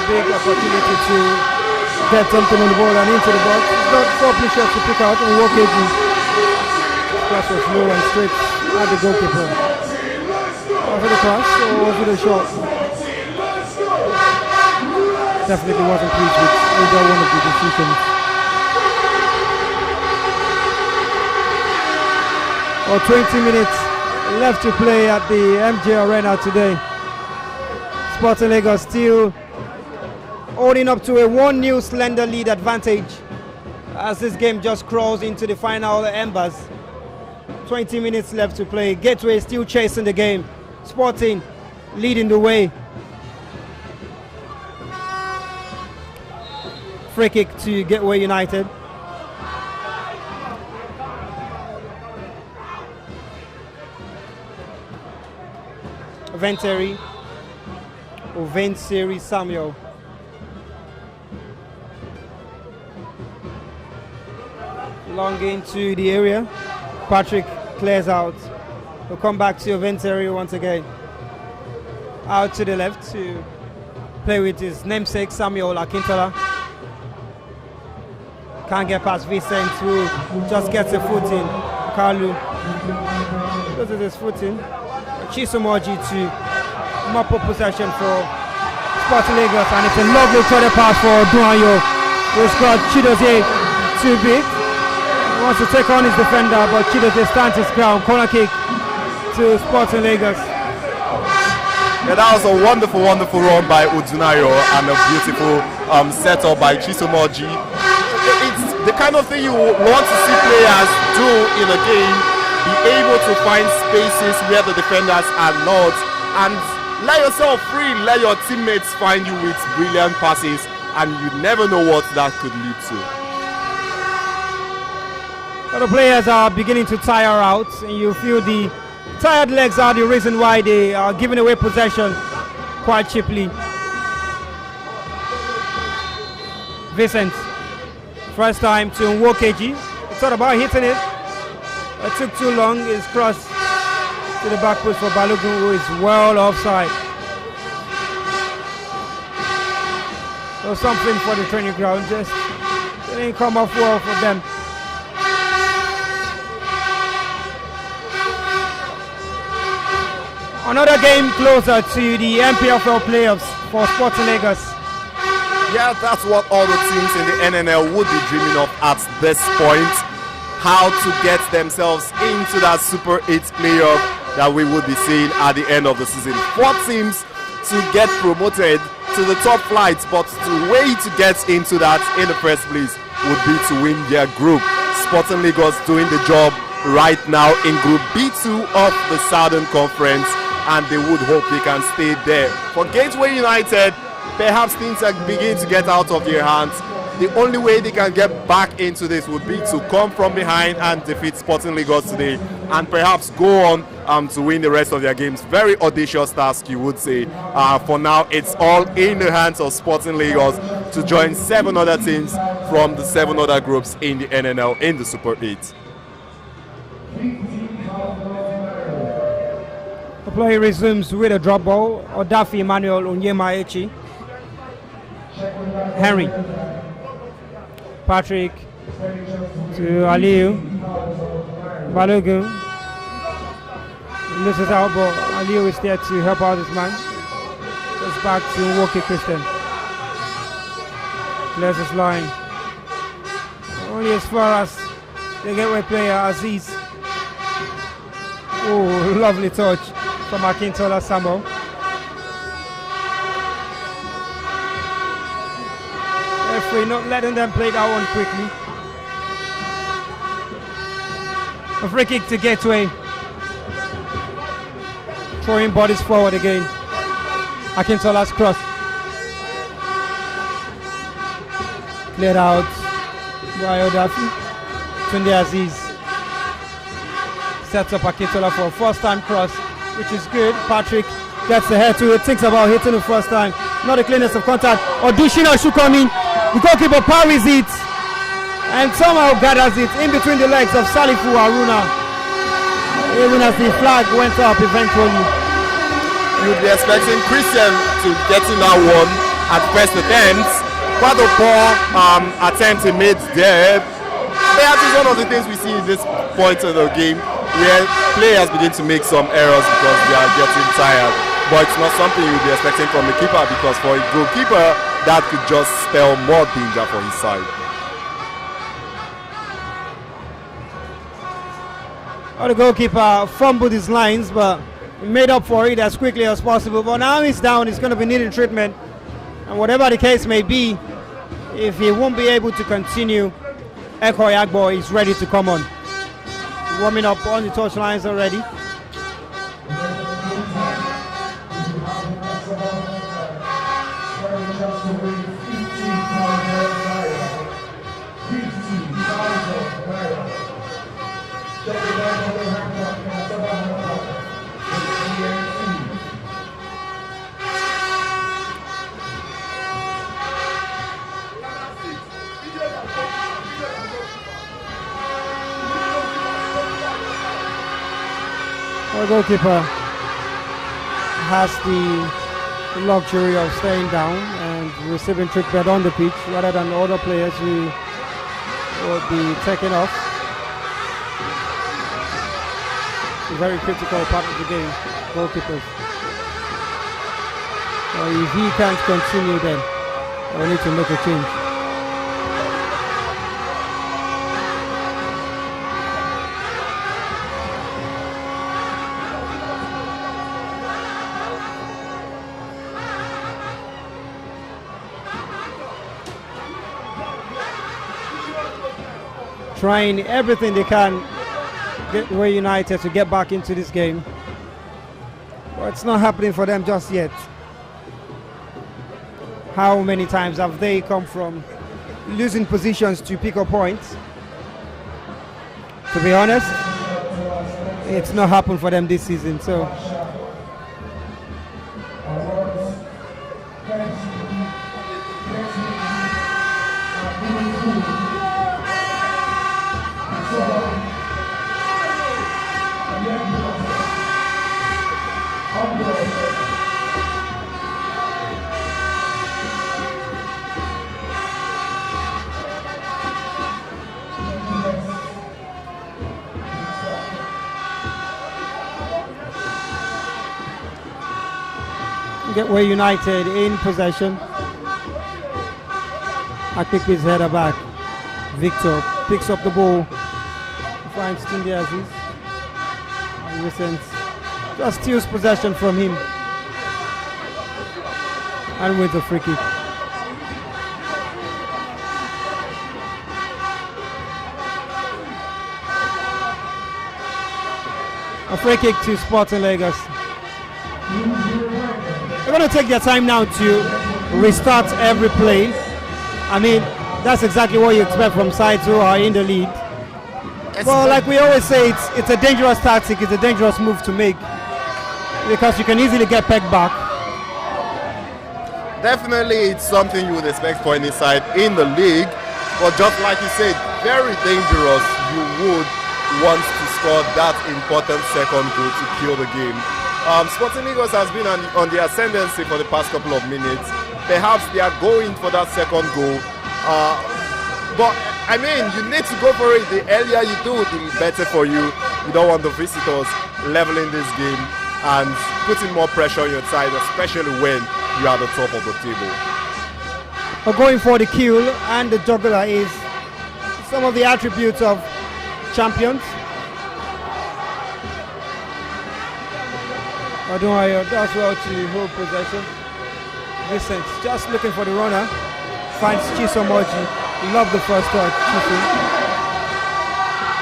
Big opportunity to get something on the ball and into the box. He's got 4 play shots to pick out and walk it. Cross was low and straight at the goalkeeper. Was it a cross or was it a shot? Definitely wasn't pleased with either one of the decisions. Or 20 minutes left to play at the MJ Arena today. Sporting Lagos still holding up to a 1-0 slender lead advantage as this game just crawls into the final embers. 20 minutes left to play. Gateway still chasing the game. Sporting leading the way. Free kick to Gateway United. Oventeri Samuel. Long into the area. Patrick clears out. We'll come back to Oventeri once again. Out to the left to play with his namesake Samuel Akintola. Can't get past Vincent, who just gets a foot in. Kalu loses his foot in. Chisomoji to mop up possession for Sporting Lagos, and it's a lovely threaded pass for Duanyo, who's got Chidozie too big. He wants to take on his defender, but Chidozie stands his ground. Corner kick to Sporting Lagos. Yeah, that was a wonderful, wonderful run by Udunayo and a beautiful setup by Chisomoji. It's the kind of thing you want to see players do in a game, be able to find spaces where the defenders are not, and let yourself free, let your teammates find you with brilliant passes, and you never know what that could lead to. Well, the players are beginning to tire out, and you feel the tired legs are the reason why they are giving away possession quite cheaply. Vincent, first time to Nwokeji. He thought about hitting it. It took too long. His cross to the back post for Balogun, who is well offside. So something for the training ground, just didn't come off well for them. Another game closer to the MPFL playoffs for Sporting Lagos. Yeah, that's what all the teams in the NNL would be dreaming of at this point. How to get themselves into that Super 8 playoff that we would be seeing at the end of the season. 4 teams to get promoted to the top flight, but the way to get into that in the first place would be to win their group. Sporting Lagos doing the job right now in Group B2 of the Southern Conference, and they would hope they can stay there. For Gateway United, perhaps things are beginning to get out of their hands. The only way they can get back into this would be to come from behind and defeat Sporting Lagos today, and perhaps go on to win the rest of their games. Very audacious task, you would say. For now, it's all in the hands of Sporting Lagos to join 7 other teams from the 7 other groups in the NNL in the Super 8. The play resumes with a drop ball. Odafi Emmanuel Onyema Echi. Henry. Patrick to Aliu. Balogun. Loses out, but Aliu is there to help out his man. Goes back to Nwoke Christian. Clears his line. Only as far as the gateway player Aziz. Oh, lovely touch from Akintola Samuel. Referee not letting them play that one quickly. A free kick to Gateway. Throwing bodies forward again. Akintola's cross. Cleared out by Odafi. Tunde Aziz sets up Akintola for a first time cross, which is good. Patrick gets the head to it, thinks about hitting the first time. Not the cleanness of contact. Odushina should come in. The goalkeeper parries it and somehow gathers it in between the legs of Salifu Aruna, even as the flag went up eventually. You'd be expecting Christian to get in that one at first attempt. Quite a poor attempt he made there. Perhaps it's one of the things we see in this point of the game where players begin to make some errors because they are getting tired. But it's not something you'd be expecting from the keeper, because for a goalkeeper, that could just spell more danger for his side. Well, the goalkeeper fumbled his lines, but he made up for it as quickly as possible. But now he's down, he's going to be needing treatment. And whatever the case may be, if he won't be able to continue, Ekoy Agbo is ready to come on. Warming up on the touch lines already. Our goalkeeper has the luxury of staying down and receiving treatment on the pitch rather than other players who will be taken off. A very critical part of the game, goalkeepers. So if he can't continue, then we need to make a change. Trying everything they can, Gateway United to get back into this game. But it's not happening for them just yet. How many times have they come from losing positions to pick up points? To be honest, it's not happened for them this season. So Gateway United in possession. Akpikpi's header back. Victor picks up the ball. Finds Tunde Aziz. And Vincent just steals possession from him. And wins a free kick. A free kick to Sporting Lagos. They're going to take their time now to restart every play. I mean, that's exactly what you expect from sides who are in the lead. Well, like we always say, it's a dangerous tactic, it's a dangerous move to make because you can easily get pegged back. Definitely, it's something you would expect for any side in the league, but just like you said, very dangerous. You would want to score that important second goal to kill the game. Sporting Lagos has been on the ascendancy for the past couple of minutes. Perhaps they are going for that second goal. But I mean, you need to go for it. The earlier you do, the better for you. You don't want the visitors leveling this game and putting more pressure on your side, especially when you are at the top of the table. But going for the kill and the juggler is some of the attributes of champions. Odunayo does well to hold possession. Vincent just looking for the runner. Finds Chisomoji. Love the first touch. Chiso.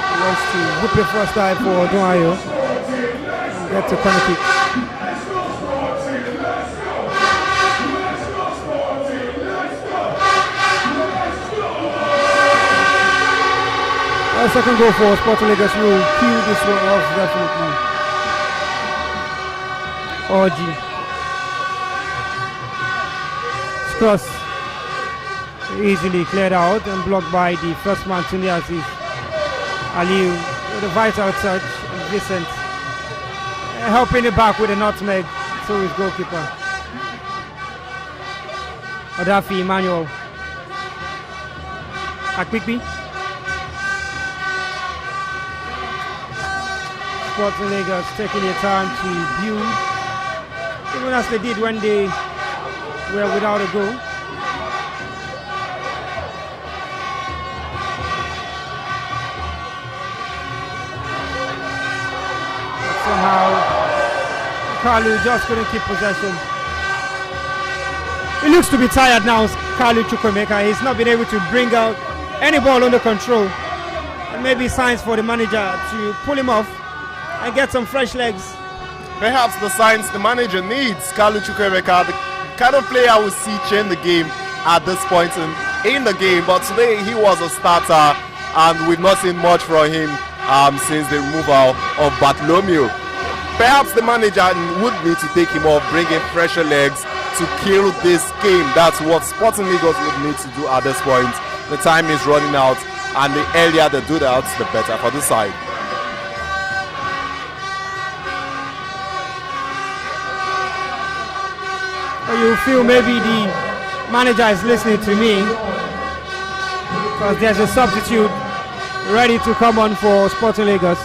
He wants to whip it first time for Odunayo. Get to corner kick. A second goal for Sporting Lagos will kill this one off definitely. Orji. Cross easily cleared out and blocked by the first man, Tunde Aziz. Aliu with a vital touch, and Vincent helping it back with a nutmeg, so is goalkeeper. Odafi Emmanuel. Akpikpi. Sporting Lagos taking their time to build, even as they did when they were without a goal. But somehow, Kalu just couldn't keep possession. He looks to be tired now, Kalu Chukwuemeka. He's not been able to bring out any ball under control. And maybe signs for the manager to pull him off and get some fresh legs. Perhaps the signs the manager needs. Kalu Chukwuemeka, the kind of player we see change the game at this point in the game, but today he was a starter and we've not seen much from him since the removal of Bartholomew. Perhaps the manager would need to take him off, bring in fresher legs to kill this game. That's what Sporting Lagos would need to do at this point. The time is running out, and the earlier they do that, the better for the side. You feel maybe the manager is listening to me. because there's a substitute ready to come on for Sporting Lagos.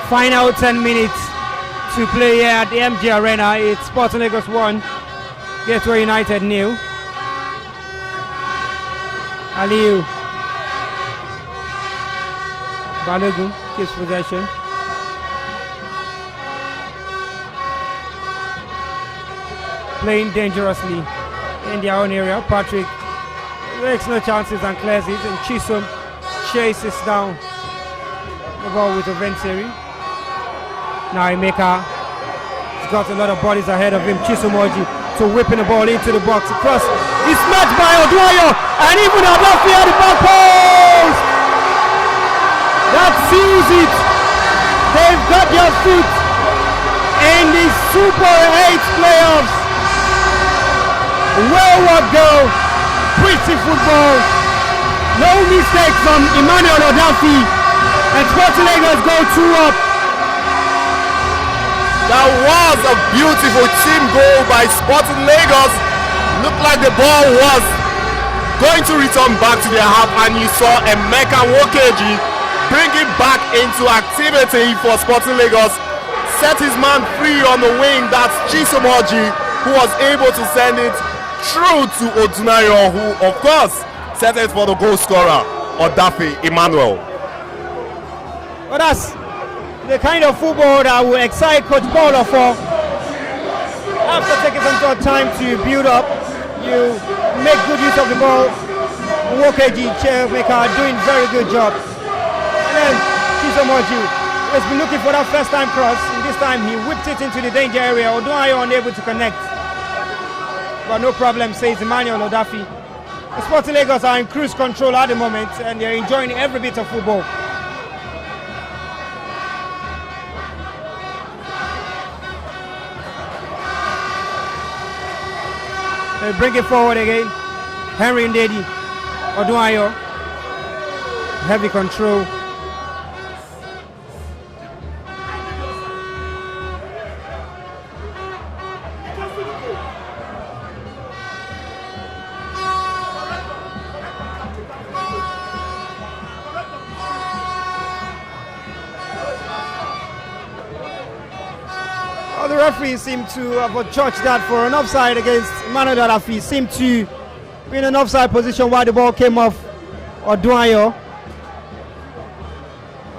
Final 10 minutes to play here at the MG Arena. It's Sporting Lagos 1, Gateway United 0. Aliyu Balogun keeps possession. Playing dangerously in their own area. Patrick takes no chances and clears it, and Chisom chases down the ball with a Venturi. Now Emeka has got a lot of bodies ahead of him. Chisomoji to whipping the ball into the box. Across, he's matched by Oduayo, and even Adafi at the back post. That seals it. They've got their feet in the Super 8 playoffs. Well goal, pretty football. No mistakes from Emmanuel Odafi, and Sporting Lagos go 2 up. That was a beautiful team goal by Sporting Lagos. Looked like the ball was going to return back to their half, and you saw Emeka Nwokeji bring it back into activity for Sporting Lagos. Set his man free on the wing, that's Chisomoji, who was able to send it through to Odunayo, who of course set it for the goal scorer, Odafe Emmanuel. Well, that's the kind of football that will excite Coach Paul for. After taking some time to build up, you make good use of the ball. Nwokeji, Chemeka doing very good job. And then Chisomoji has been looking for that first time cross, and this time he whipped it into the danger area. Odunayo unable to connect. But no problem, says Emmanuel Odafi. The Sporting Lagos are in cruise control at the moment, and they're enjoying every bit of football. They bring it forward again. Henry Ndedi, Odunayo, heavy control. The referee seemed to have judged that for an offside against Emmanuel Odafi. Seemed to be in an offside position while the ball came off Odunayo.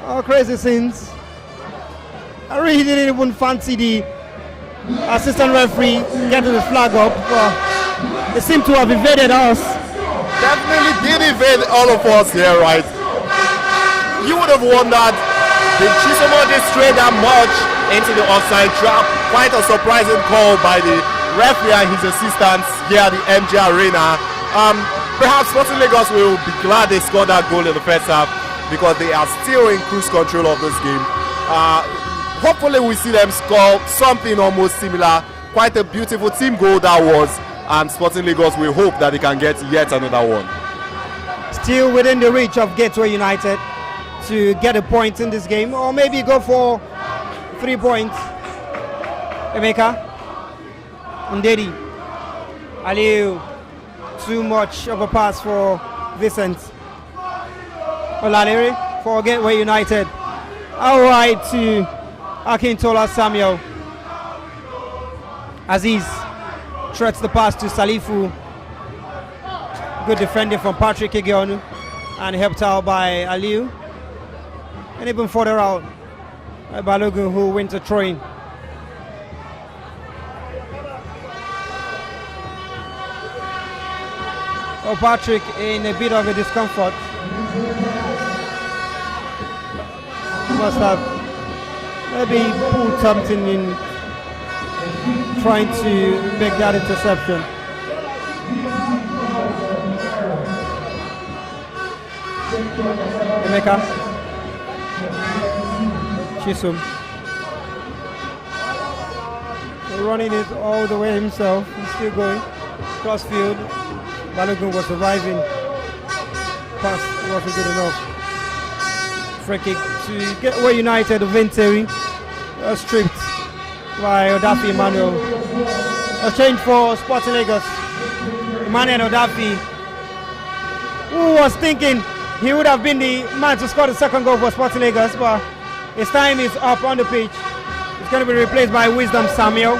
Oh, crazy scenes. I really didn't even fancy the assistant referee getting the flag up, but they seem to have evaded us. Definitely did evade all of us here, right? You would have wondered, did Chisomoji stray that much into the offside trap? Quite a surprising call by the referee and his assistants here at the MG Arena. Perhaps Sporting Lagos will be glad they scored that goal in the first half, because they are still in cruise control of this game. Hopefully we see them score something almost similar. Quite a beautiful team goal that was, and Sporting Lagos will hope that they can get yet another one. Still within the reach of Gateway United to get a point in this game, or maybe go for 3 points. Emeka Ndedi, Aliyu, too much of a pass for Vincent Olalere for Gateway United. Alright to Akintola Samuel. Aziz threats the pass to Salifu. Good defending from Patrick Igionu, and helped out by Aliyu. And even further out, Balogun, who went to throw-in. Oh, Patrick in a bit of a discomfort. Must have maybe pulled something in trying to make that interception. Emeka Chisom running it all the way himself. He's still going crossfield. Balogun was arriving. Pass wasn't good enough. Free kick to Gateway United. Venturi stripped by Odafi Emmanuel. A change for Sporting Lagos. Emmanuel Odafi, who was thinking he would have been the man to score the second goal for Sporting Lagos, but his time is up on the pitch. It's going to be replaced by Wisdom Samuel.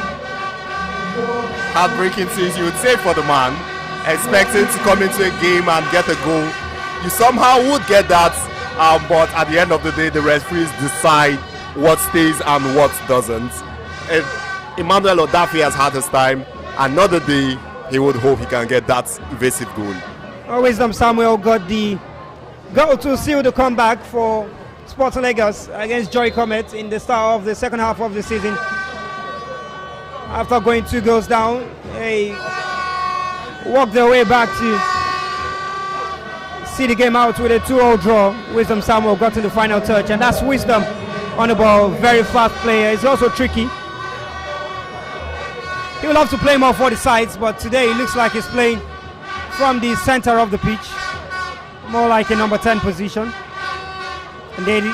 Heartbreaking things you would say for the man, expecting to come into a game and get a goal. You somehow would get that, but at the end of the day, the referees decide what stays and what doesn't. Emmanuel Odafi has had his time. Another day, he would hope he can get that evasive goal. Wisdom Samuel got the goal to seal the comeback for Sporting Lagos against Joy Comet in the start of the second half of the season. After going 2 goals down, they walked their way back to see the game out with a 2-0 draw. Wisdom Samuel got to the final touch, and that's Wisdom on the ball. Very fast player. He's also tricky. He will have to play more for the sides, but today it looks like he's playing from the center of the pitch, more like a number 10 position. And then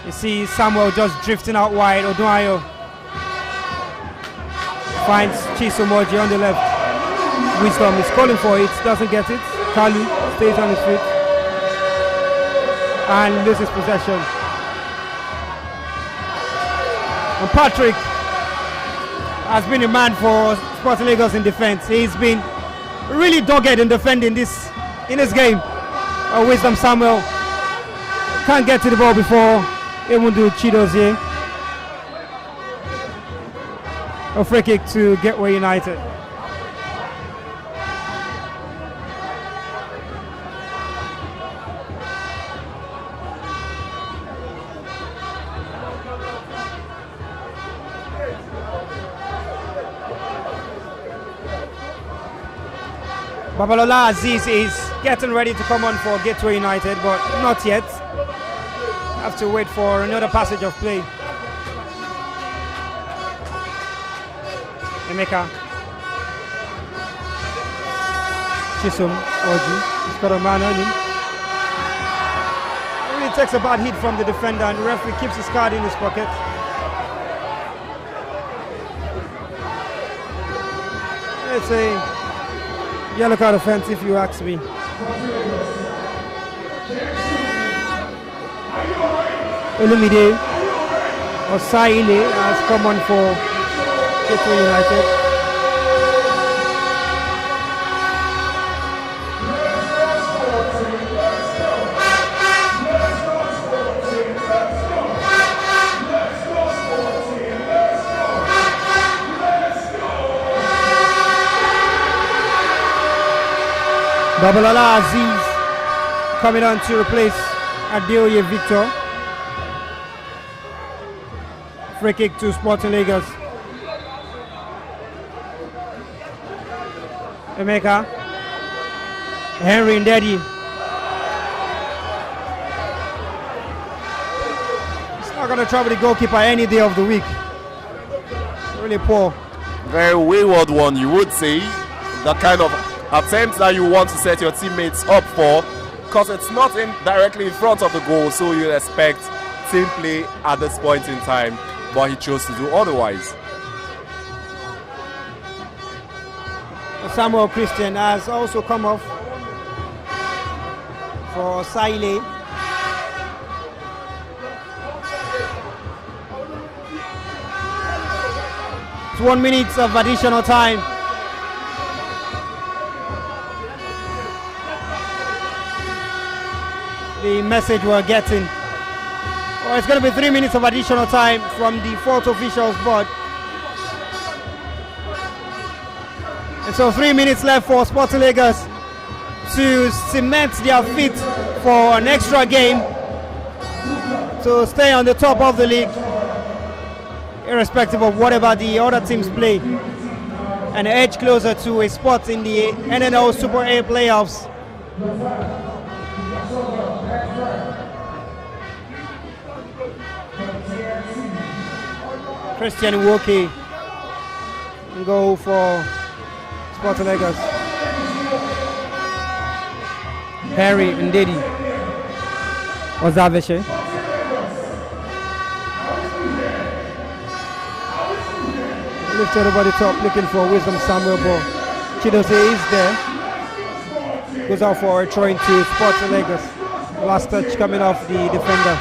you see Samuel just drifting out wide. Odunayo finds Chisomoji on the left. Wisdom is calling for it, doesn't get it. Kalu stays on his feet and loses possession. And Patrick has been a man for Sporting Lagos in defense. He's been really dogged in defending this in his game. Wisdom Samuel can't get to the ball before Emundu Chidozie. A free kick to Gateway United. Babalola Aziz is getting ready to come on for Gateway United, but not yet. Have to wait for another passage of play. Emeka. Chisom Oji. He's got a man on him. He really takes a bad hit from the defender, and the referee keeps his card in his pocket. It's a yellow card offense, if you ask me. Olumide Osaile has come on for Gateway United. Babalola Aziz coming on to replace Adeoye Victor. Free kick to Sporting Lagos. Emeka. Henry Ndedi. It's not going to trouble the goalkeeper any day of the week. Really poor. Very wayward one, you would say. The kind of attempt that you want to set your teammates up for, because it's not directly in front of the goal, so you expect team play at this point in time, but he chose to do otherwise. Samuel Christian has also come off for Saile. It's 1 minute of additional time. The message we're getting. Well, it's going to be 3 minutes of additional time from the fourth official's board. And so 3 minutes left for Sporting Lagos to cement their feet for an extra game to stay on the top of the league, irrespective of whatever the other teams play, and edge closer to a spot in the NNL Super A playoffs. Christian Woki go for Sporting Lagos. Harry Ndedi. Ozaveshe. Lifted over the top, looking for Wisdom Samuel ball. Chidozie is there. Goes out for a throw into Sporting Lagos. Last touch coming off the defender.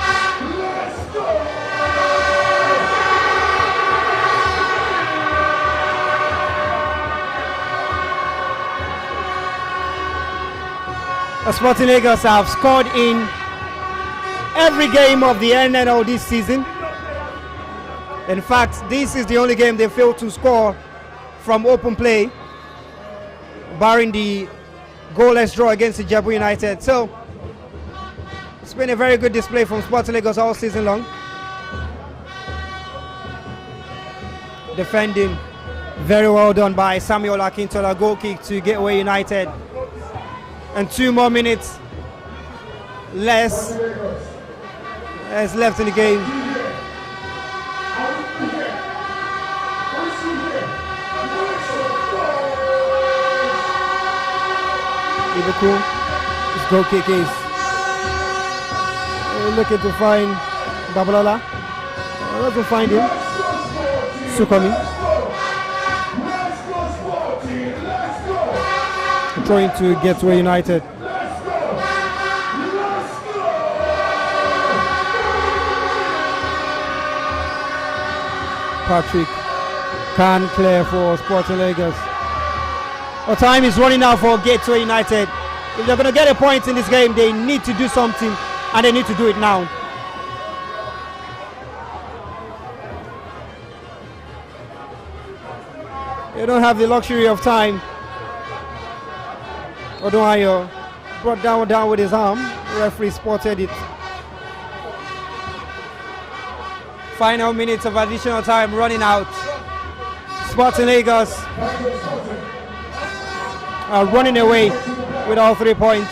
Sporting Lagos have scored in every game of the NNL this season. In fact, this is the only game they failed to score from open play, barring the goalless draw against Ijebu United. So, it's been a very good display from Sporting Lagos all season long. Defending very well done by Samuel Akintola. Goal kick to Gateway United. And 2 more minutes less is left in the game. Liverpool, his goal kick is looking to find Babalola. Doesn't find him. Sukomi. Trying to Gateway United. Patrick can clear for Sporting Lagos. Our time is running out for Gateway United. If they're going to get a point in this game, they need to do something, and they need to do it now. They don't have the luxury of time. Odunayo brought down with his arm. The referee spotted it. Final minutes of additional time running out. Sporting Lagos are running away with all 3 points.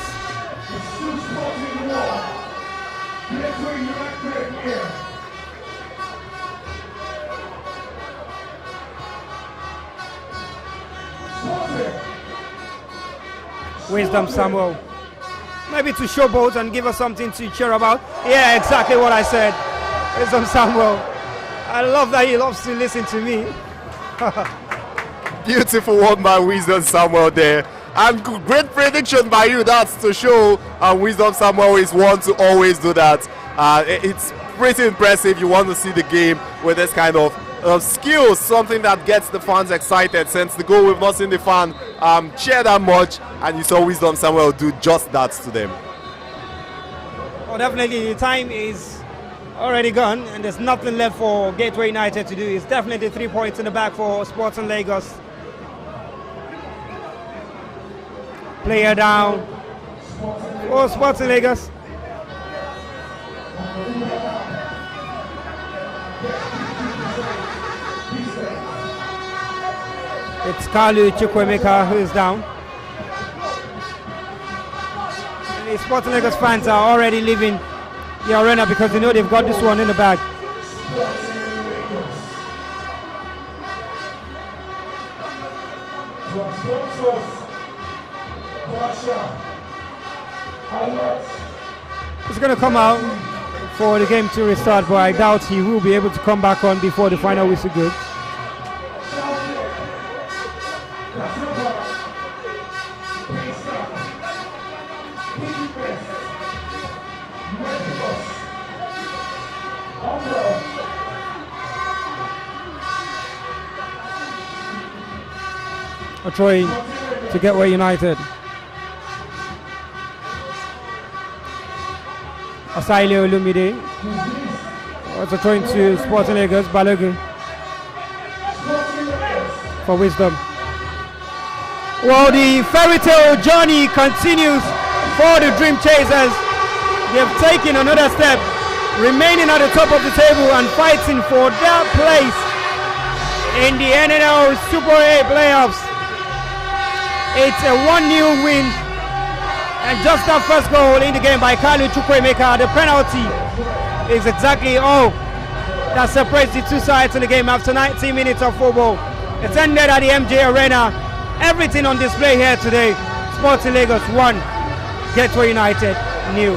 Wisdom Samuel. Maybe to showboat and give us something to cheer about. Yeah, exactly what I said. Wisdom Samuel. I love that he loves to listen to me. Beautiful one by Wisdom Samuel there. And great prediction by you. That's to show Wisdom Samuel is one to always do that. It's pretty impressive. You want to see the game with this kind of skills, something that gets the fans excited. Since the goal, we've not seen the fan cheer that much, and you saw Wisdom Samuel do just that to them. Oh, definitely, the time is already gone, and there's nothing left for Gateway United to do. It's definitely 3 points in the back for Sporting Lagos. Player down for Sporting Lagos. It's Kalu Chukwemeka who is down. And the Sporting Lagos fans are already leaving the arena because they know they've got this one in the bag. He's going to come out for the game to restart, but I doubt he will be able to come back on before the final whistle goes. Trying to Gateway United. Asaile Olumide. Also trying to Sporting Lagos. Balogun for Wisdom. Well, the fairy tale journey continues for the Dream Chasers. They've taken another step, remaining at the top of the table and fighting for their place in the NNL Super 8 playoffs. It's a 1-0 win, and just that first goal in the game by Kalu Chukwemeka. The penalty is exactly all that separates the two sides in the game after 90 minutes of football. It's ended at the MJ Arena. Everything on display here today. Sporting Lagos 1, Gateway United 0.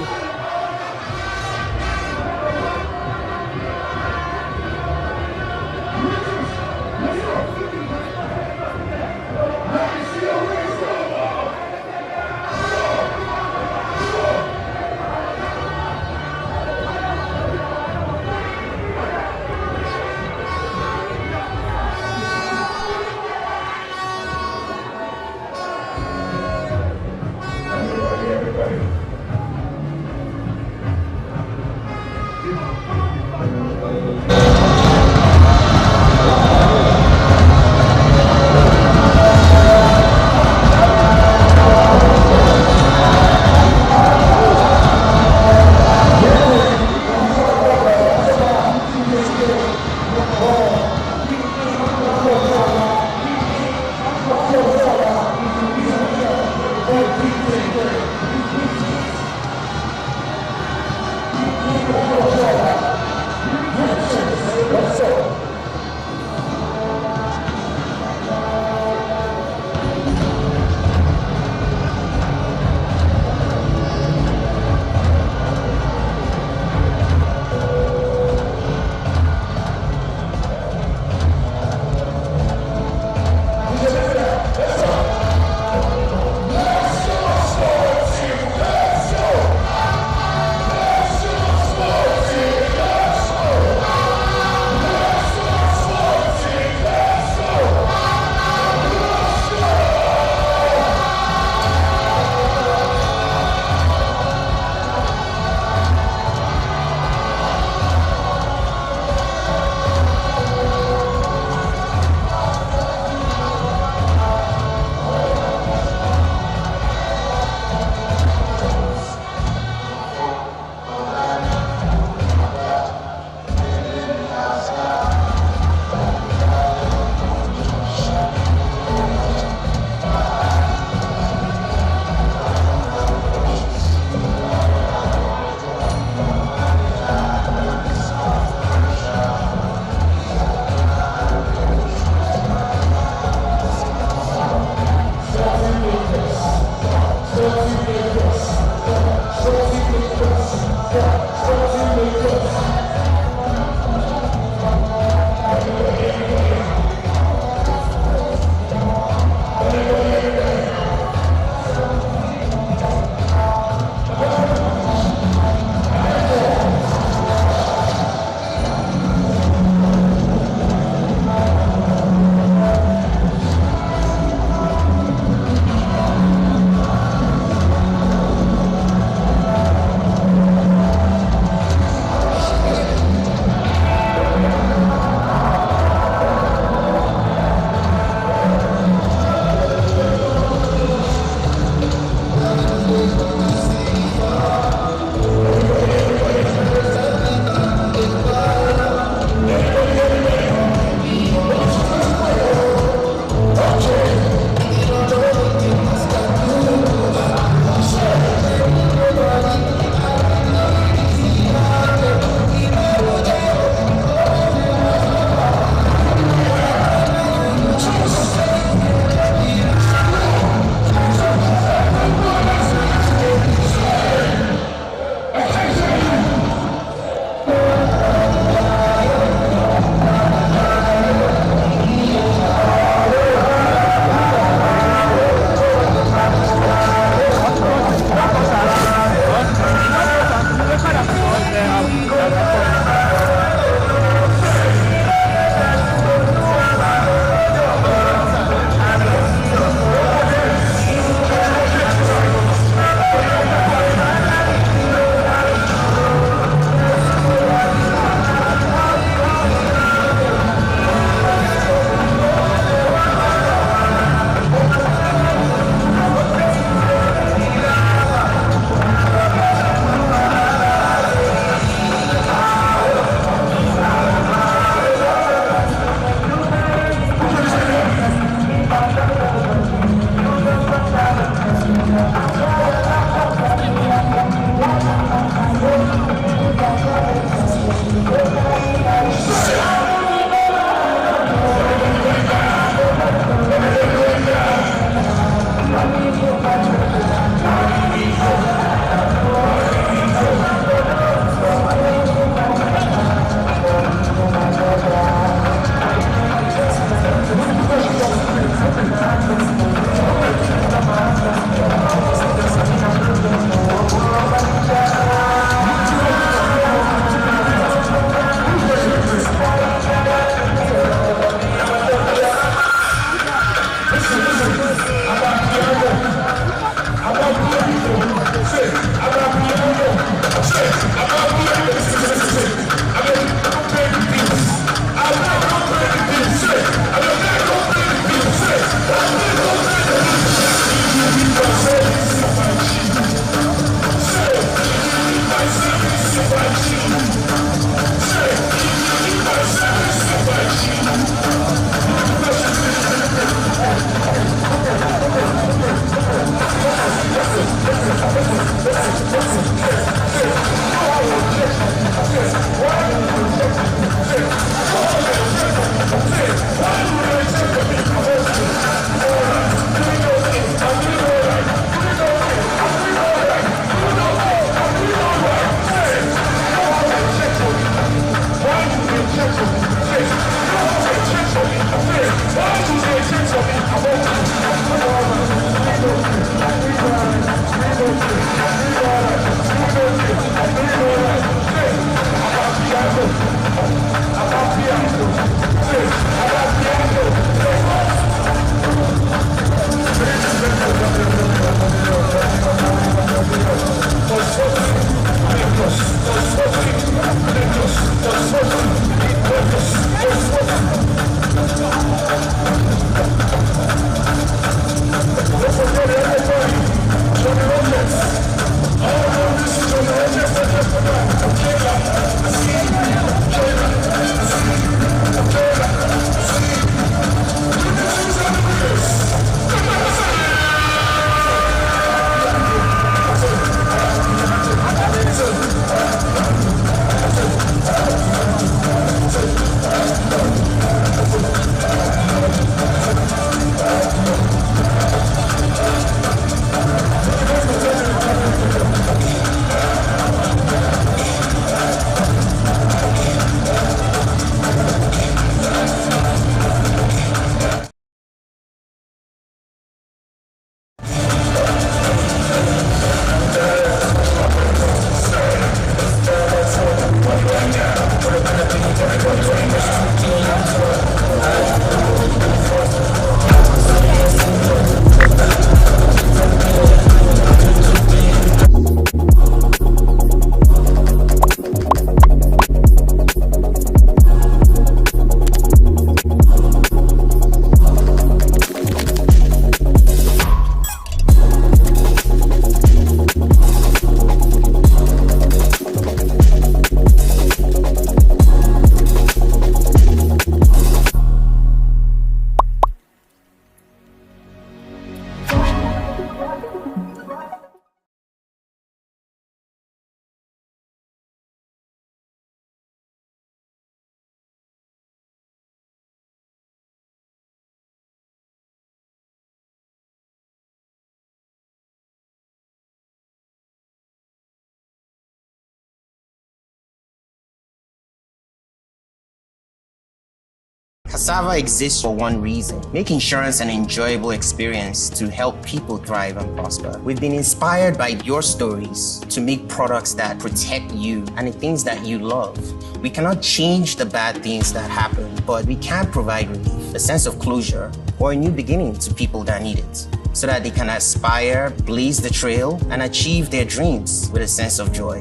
Cassava exists for one reason: make insurance an enjoyable experience to help people thrive and prosper. We've been inspired by your stories to make products that protect you and the things that you love. We cannot change the bad things that happen, but we can provide relief, a sense of closure, or a new beginning to people that need it, so that they can aspire, blaze the trail, and achieve their dreams with a sense of joy.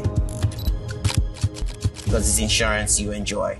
Because it's insurance you enjoy.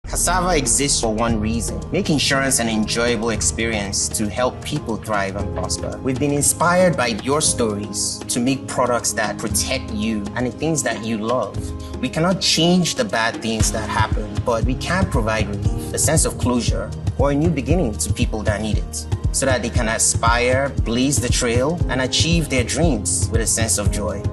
Cassava exists for one reason: make insurance an enjoyable experience to help people thrive and prosper. We've been inspired by your stories to make products that protect you and the things that you love. We cannot change the bad things that happen, but we can provide relief, a sense of closure, or a new beginning to people that need it, so that they can aspire, blaze the trail, and achieve their dreams with a sense of joy.